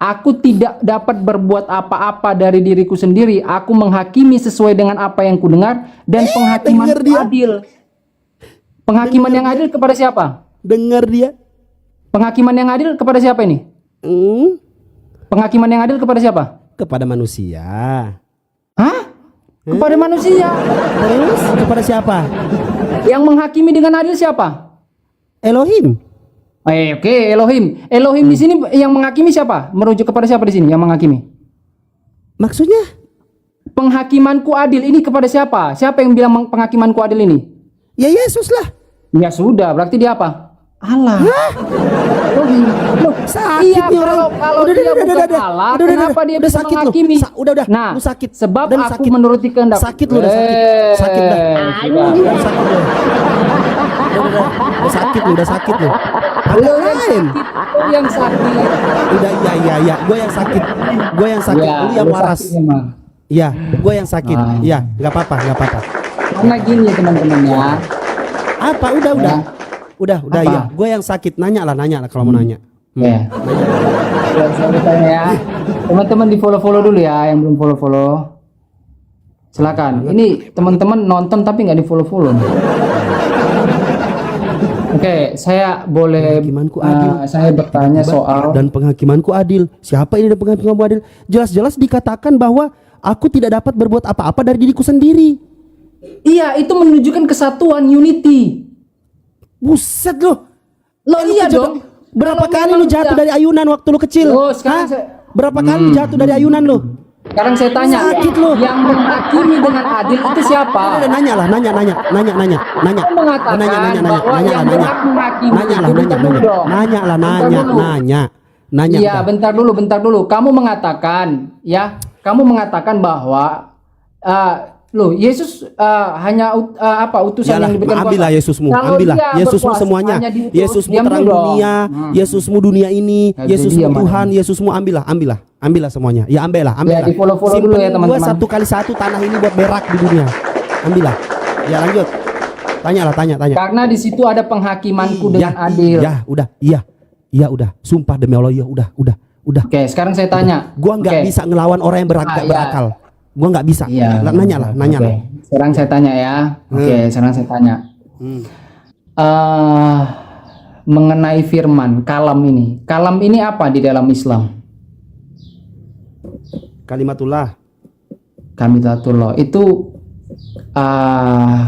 Aku tidak dapat berbuat apa-apa dari diriku sendiri. Aku menghakimi sesuai dengan apa yang kudengar, dan penghakiman adil. Penghakiman yang adil kepada siapa? Dengar dia. Penghakiman yang adil kepada siapa ini? Penghakiman yang adil kepada siapa? Kepada manusia. Hah? Kepada manusia. Terus kepada siapa? Yang menghakimi dengan adil siapa? Elohim. Oke, Elohim. Elohim di sini yang menghakimi siapa? Merujuk kepada siapa di sini yang menghakimi? Maksudnya? Penghakimanku adil ini kepada siapa? Siapa yang bilang penghakimanku adil ini? Ya Yesus lah. Ya sudah, berarti dia apa? Allah. Loh, Sakit iya, nih orang. kalau dia bukan Allah, kenapa dia bisa sakit menghakimi? Udah. Nah, lu sakit. sebab Udah, lu aku sakit. menuruti kehendak. Sakit lu udah sakit. Sakit dah. Sudah. Sakit lu. Udah sakit lu. Lu yang Lain. sakit, lu yang sakit. Udah iya. Gue yang sakit. Lu yang Ya, lu waras. sakit memang. Iya, gue yang sakit. Ah. Iya, enggak apa-apa. Karena gini teman-teman ya. Apa? Udah. Ya. Udah Apa? ya. Gue yang sakit. Nanya lah kalau mau nanya. Ya. Ya, saya bertanya ya. Teman-teman di follow dulu ya, yang belum follow. Silakan. Ini teman-teman nonton tapi nggak di follow. Oke, saya boleh Penghakimanku adil. saya bertanya soal Dan penghakimanku adil. Siapa ini dan penghakimanku adil? Jelas-jelas dikatakan bahwa aku tidak dapat berbuat apa-apa dari diriku sendiri. iya, itu menunjukkan kesatuan, unity. Buset loh. Loh iya dong. Berapa Kalau kali memang lu jatuh tidak- dari ayunan waktu lu kecil? Oh, sekarang Hah? Berapa kali lu jatuh dari ayunan lu? Sekarang saya tanya, Sakit lu. yang menghakimi dengan adil itu siapa? Udah nanya. Aku mengatakan bahwa yang berhak menghakimi itu bentar dulu dong. Nanya. Iya, bentar dulu. Kamu mengatakan bahwa Yesus hanya utusan Yalah, yang diberikan ambillah Yesusmu, Kalau ambillah dia Yesusmu berkuasa, semuanya. hanya diutus, Yesusmu diam terang dulu dong. dunia, Yesusmu dunia ini, Ya, Yesusmu jadi Tuhan, Yesusmu ambillah semuanya. Ya ambillah. Ya, di follow dulu ya, Simpenin gua teman-teman. 1x1 tanah ini buat berak di dunia. Ambillah. Ya lanjut. Tanya. Karena di situ ada penghakimanku dengan adil. Ya, udah. Iya, udah. Sumpah demi Allah, ya udah. Oke, sekarang saya tanya. Gua nggak bisa ngelawan orang yang Ah, iya. berakal. Gua nggak bisa. Iya. Nanya lah. Oke. Sekarang saya tanya ya. Sekarang saya tanya. Mengenai firman kalam ini. Kalam ini apa di dalam Islam? Kalimatullah. Kamitatullah. Itu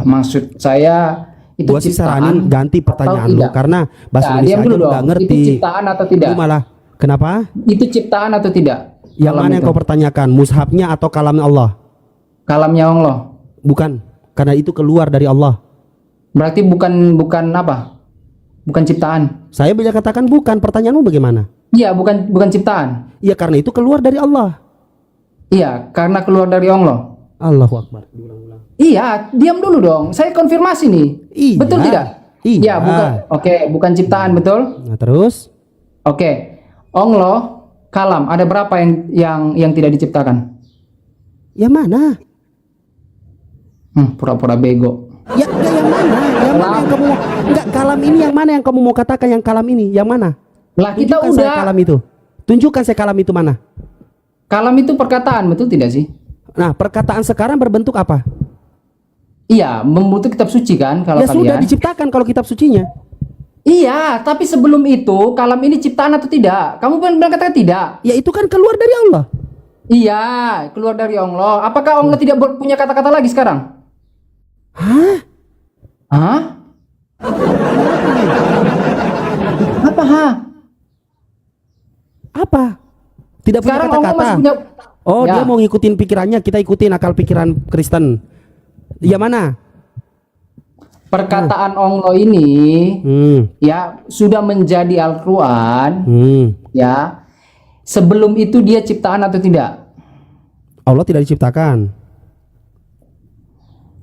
maksud saya itu Gua sih saranin ganti pertanyaan lu karena bahasa diam Indonesia dulu lu dong. nggak ngerti. Itu ciptaan atau tidak? Lu malah kenapa? Itu ciptaan atau tidak? Yang Kalam mana yang itu. kau pertanyakan? Mushafnya atau kalamnya Allah? Kalamnya Allah. Bukan, karena itu keluar dari Allah. Berarti bukan apa? Bukan ciptaan. Saya bisa katakan bukan. Pertanyaanmu bagaimana? Iya, bukan ciptaan. Iya, karena itu keluar dari Allah. Iya, karena keluar dari Allah. Allahu Akbar. Diulang-ulang. Iya, diam dulu dong. Saya konfirmasi nih. Iya. Betul tidak? Iya. Bukan. Oke, bukan ciptaan, betul? Nah, terus? Oke. Allah kalam, ada berapa yang tidak diciptakan? Yang mana? Pura-pura bego. Ya yang mana? Yang mana yang kamu enggak kalam ini yang mana yang kamu mau katakan yang kalam ini? Yang mana? Lah kita Tunjukkan saya udah. kalam itu. Tunjukkan saya kalam itu mana? Kalam itu perkataan, betul tidak sih? Nah, perkataan sekarang berbentuk apa? Iya, membentuk kitab suci kan kalau Ya sudah kalian. diciptakan kalau kitab sucinya. Iya, tapi sebelum itu kalam ini ciptaan atau tidak? Kamu bilang katakan tidak. Ya itu kan keluar dari Allah. Iya, keluar dari Allah. Apakah Allah tidak punya kata-kata lagi sekarang? Hah? Hah? Apa ha? Apa? Tidak punya Sekarang Allah kata-kata. masih punya. Oh, Ya. dia mau ngikutin pikirannya, kita ikutin akal pikiran Kristen. Ya mana? Perkataan Allah ini ya sudah menjadi Al-Quran ya. Sebelum itu dia ciptaan atau tidak? Allah tidak diciptakan.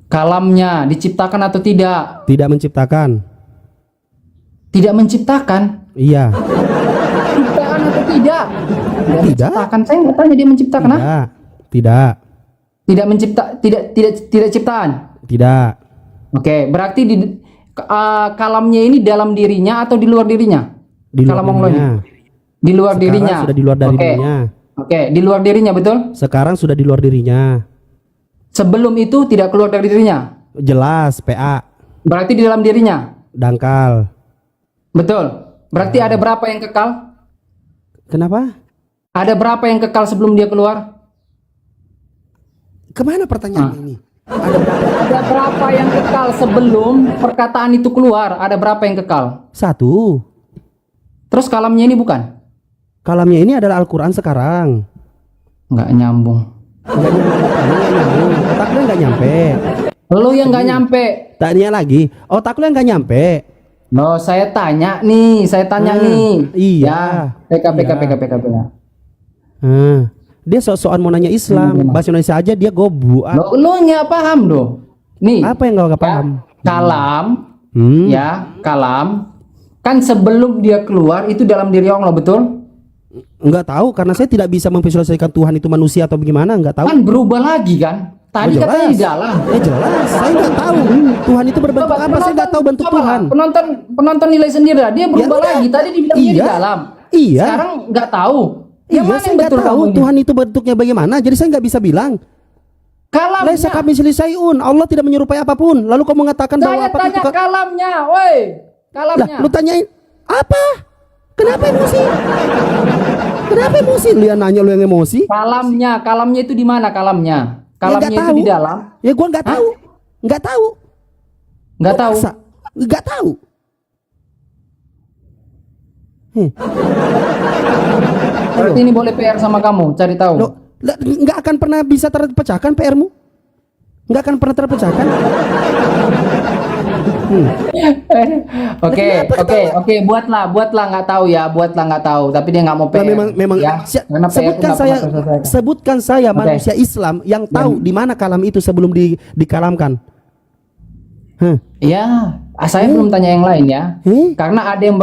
Kalamnya diciptakan atau tidak? Tidak menciptakan. Tidak menciptakan. Iya. Ciptaan atau tidak? Tidak. Menciptakan. Saya nggak tanya dia menciptakan. Tidak. Tidak. Tidak tidak ciptaan. Tidak. Oke, berarti kalamnya ini dalam dirinya atau di luar dirinya? Di luar Kalam Allah ini. dirinya. Di luar Sekarang dirinya. sudah di luar dari Oke. dirinya. Oke, di luar dirinya betul? Sekarang sudah di luar dirinya. Sebelum itu tidak keluar dari dirinya. Jelas, PA, Berarti di dalam dirinya. dangkal. Betul. Berarti ada berapa yang kekal? Kenapa? Ada berapa yang kekal sebelum dia keluar? Kemana pertanyaan ini? Ada berapa? Ada berapa yang kekal sebelum perkataan itu keluar? Ada berapa yang kekal? Satu. Terus kalamnya ini bukan? Kalamnya ini adalah Al-Quran sekarang. Nggak nyambung. Nggak nyambung. Otak lu nggak nyampe. Lu yang nggak nyampe. Tanya lagi. Otak lu yang nggak nyampe. No, saya tanya nih. Iya. Ya, PK. Dia soal mau nanya Islam, bahasa Indonesia aja dia goblok. Lu nggak paham dong. Nih. Apa yang nggak paham? Kalam. Hmm. Ya, kalam. Kan sebelum dia keluar itu dalam diri Allah, betul? Nggak tahu karena saya tidak bisa memvisualisasikan Tuhan itu manusia atau bagaimana, nggak tahu. Kan berubah lagi kan? Tadi Oh, katanya jelas. di dalam. Jelas, saya nggak tahu Tuhan itu berbentuk apa, saya nggak tahu bentuk coba, Tuhan. Penonton nilai sendiri lah. Dia berubah udah. lagi. Tadi dibilang dia di Iya. dalam. Iya. Sekarang nggak tahu. Yang Iya, mana saya yang nggak betul tahu kamu ini? Tuhan itu bentuknya bagaimana, jadi saya nggak bisa bilang. Kalamnya. Laisa kamitslihi syai'un, Allah tidak menyerupai apapun. Lalu kamu mengatakan bahwa Saya apa tanya itu kalamnya, woi. Lah, Kalamnya. lu tanyain apa? Kenapa emosi? Kenapa emosi? Lu yang nanya, lu yang emosi? Kalamnya itu di mana kalamnya? Kalamnya nggak itu tahu. di dalam. Ya gua nggak tahu. Nggak tahu. Nggak tahu. Masa? Nggak tahu. Berarti ini boleh PR sama kamu, cari tahu. Loh, nggak akan pernah bisa terpecahkan PR-mu? Nggak akan pernah terpecahkan? Oke, buatlah nggak tahu ya, buatlah nggak tahu. Tapi dia nggak mau Nah, PR. memang ya. Karena PR itu nggak pernah selesai. sebutkan saya Oke. manusia Islam yang tahu di mana kalam itu sebelum dikalamkan. Ya, saya belum tanya yang lain ya. Karena ada yang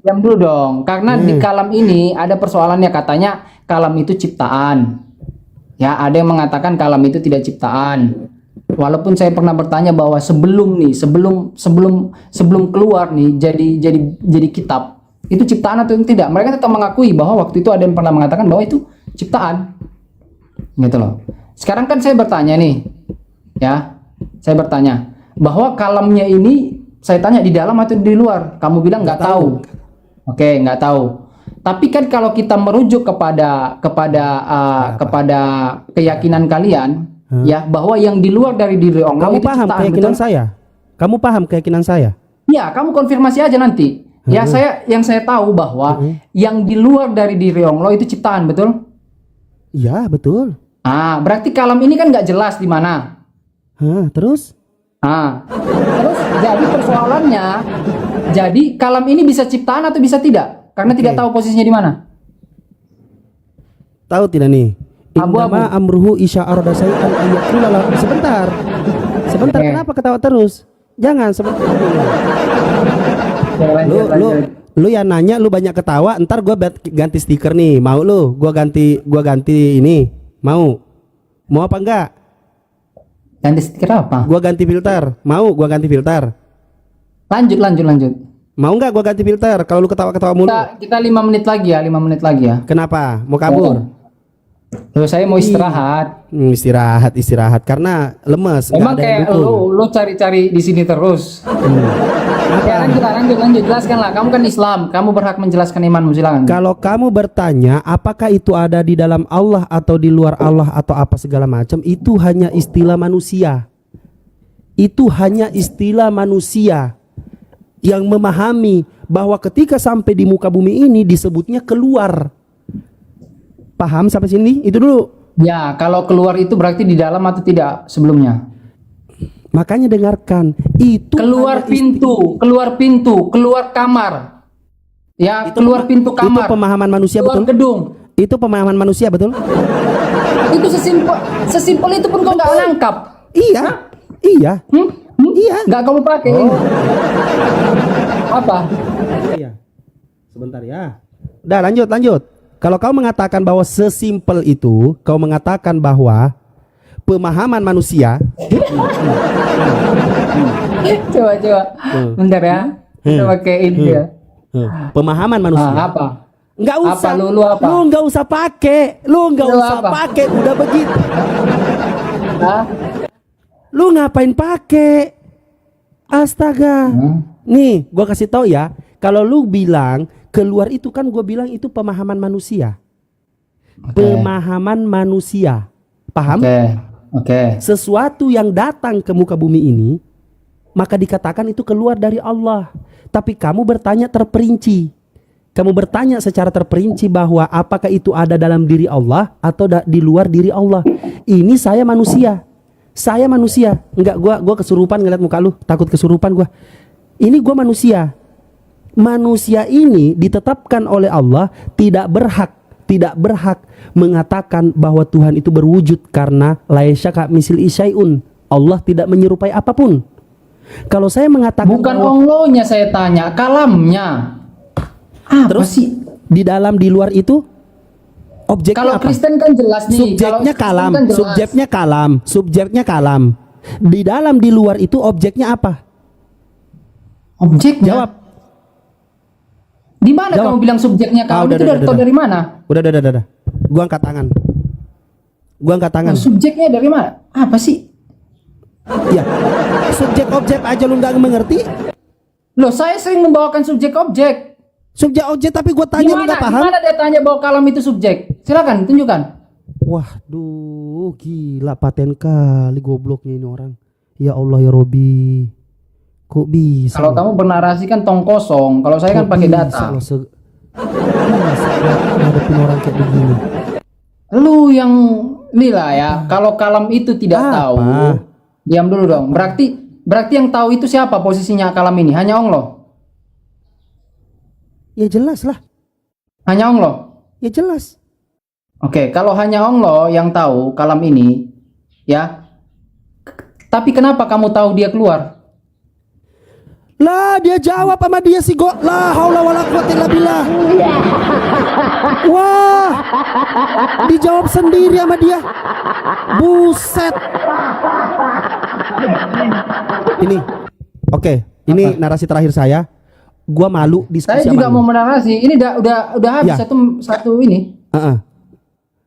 diam dulu dong. Karena di kalam ini ada persoalannya, katanya kalam itu ciptaan. Ya, ada yang mengatakan kalam itu tidak ciptaan. Walaupun saya pernah bertanya bahwa sebelum keluar nih jadi kitab, itu ciptaan atau tidak? Mereka tetap mengakui bahwa waktu itu ada yang pernah mengatakan bahwa itu ciptaan. Gitu loh. Sekarang kan saya bertanya nih. Ya. Saya bertanya bahwa kalamnya ini saya tanya di dalam atau di luar? Kamu bilang nggak tahu. Oke, nggak tahu. Tapi kan kalau kita merujuk kepada keyakinan kalian, ya, bahwa yang di luar dari diri Allah Kamu itu paham ciptaan, keyakinan betul? saya? Kamu paham keyakinan saya? Ya, kamu konfirmasi aja nanti. Ya, yang saya tahu bahwa yang di luar dari diri Allah itu ciptaan, betul? Iya, betul. Berarti kalam ini kan nggak jelas di mana. Terus? Terus jadi persoalannya, jadi kalam ini bisa ciptaan atau bisa tidak? Karena tidak tahu posisinya di mana. Tahu tidak nih? Abu-abu. Innama amruhu isya arada syai'an ayyaqula lahu. Sebentar. Kenapa ketawa terus? Jangan sebentar. Lu yang nanya, lu banyak ketawa, ntar gua ganti stiker nih. Mau lu? Gua ganti ini. Mau? Mau apa enggak? Ganti stiker apa? Gua ganti filter. Mau gua ganti filter? Lanjut. Mau enggak gua ganti filter kalau lu ketawa-ketawa mulu? Kita 5 menit lagi ya, 5 menit lagi ya. Kenapa? Mau kabur? Loh, saya mau istirahat. Istirahat karena lemes. Emang nggak ada yang kayak dukung. lu cari-cari di sini terus. Ya, lanjut, jelaskanlah. Kamu kan Islam, kamu berhak menjelaskan imanmu, silakan. Kalau kamu bertanya apakah itu ada di dalam Allah atau di luar Allah atau apa segala macam, itu hanya istilah manusia. Itu hanya istilah manusia yang memahami bahwa ketika sampai di muka bumi ini disebutnya keluar. Paham sampai sini? Itu dulu. Ya, kalau keluar itu berarti di dalam atau tidak sebelumnya? Makanya dengarkan, itu Keluar pintu, keluar kamar. Ya, keluar pintu kamar. Itu pemahaman manusia, keluar betul? gedung. Itu pemahaman manusia, betul? Itu sesimpel itu pun kau nggak nangkap. Iya. Iya. Iya. Nggak kamu pakai. Apa? Iya. Sebentar ya. Udah, lanjut. Kalau kau mengatakan bahwa sesimpel itu, kau mengatakan bahwa pemahaman manusia. Coba. Bentar ya. Kita pakai ini ya. Pemahaman manusia. Apa? Nggak usah. Apa, lu apa? Lu nggak usah pakai. Lu nggak Lu usah apa? pakai. Udah begitu. Hah? Lu ngapain pakai? Astaga. Nih, gua kasih tahu ya. Kalau lu bilang keluar itu kan gua bilang itu pemahaman manusia. Pemahaman manusia. Paham? Oke. Sesuatu yang datang ke muka bumi ini maka dikatakan itu keluar dari Allah. Tapi kamu bertanya terperinci. Kamu bertanya secara terperinci bahwa apakah itu ada dalam diri Allah atau di luar diri Allah. Ini saya manusia. Saya manusia. Enggak, gua kesurupan ngeliat muka lu, takut kesurupan gua. Ini gua manusia. Manusia ini ditetapkan oleh Allah tidak berhak mengatakan bahwa Tuhan itu berwujud karena laisya misil isyai'un. Allah tidak menyerupai apapun. Kalau saya mengatakan bukan bahwa, Allahnya saya tanya, kalamnya. Apa terus sih? di dalam di luar itu objeknya Kalau apa? Kristen kan jelas nih. Subjeknya Kalau kalam, Kristen kan jelas. subjeknya kalam. Di dalam di luar itu objeknya apa? Objeknya. Jawab. Di mana Jawab. kamu bilang subjeknya kamu itu tahu dari mana? Udah. Gua angkat tangan. Subjeknya dari mana? Apa sih? Ya. Subjek objek aja lu nggak mengerti. Loh, saya sering membawakan subjek objek. Subjek objek tapi gua tanya lu nggak paham. Gimana dia tanya bahwa kalam itu subjek? Silakan tunjukkan. Waduh, gila paten kali gobloknya ini orang. Ya Allah ya Robi. Kok bisa? Kalau kamu bernarasi kan tong kosong. Kalau saya kan pakai data. Ngadepin orang kayak begini. Lu yang inilah ya. Kalau kalam itu tidak Apa? tahu, diam dulu dong. Berarti yang tahu itu siapa posisinya kalam ini? Hanya Allah. Ya jelas lah. Hanya Allah. Ya jelas. Oke, kalau hanya Allah yang tahu kalam ini, ya. Tapi kenapa kamu tahu dia keluar? Lah dia jawab sama dia si Go. La haula wala quwata illa billah. Wah. Dijawab sendiri sama dia. Buset. Ini. Oke, ini narasi terakhir saya. Gua malu diskusi Saya juga sama mau lu. menarasi. Ini udah habis Ya. satu ini.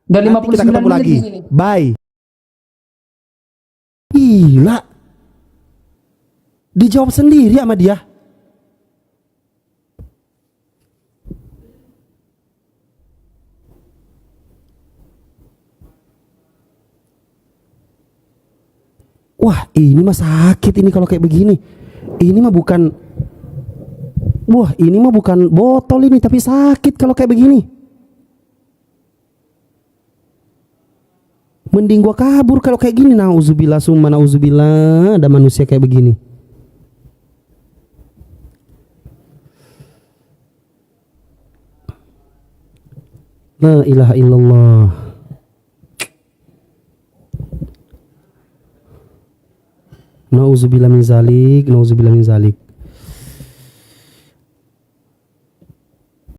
Udah Nanti kita 59 ketemu menit lagi. di sini. Bye. Gila. Dijawab sendiri sama dia. Wah, ini mah sakit ini kalau kayak begini. Ini mah bukan. Wah, ini mah bukan botol ini tapi sakit kalau kayak begini. Mending gua kabur kalau kayak gini. Nauzubillah summa nauzubillah ada manusia kayak begini. La ilaha illallah. Nauzubillah min zalik, nauzubillah min zalik.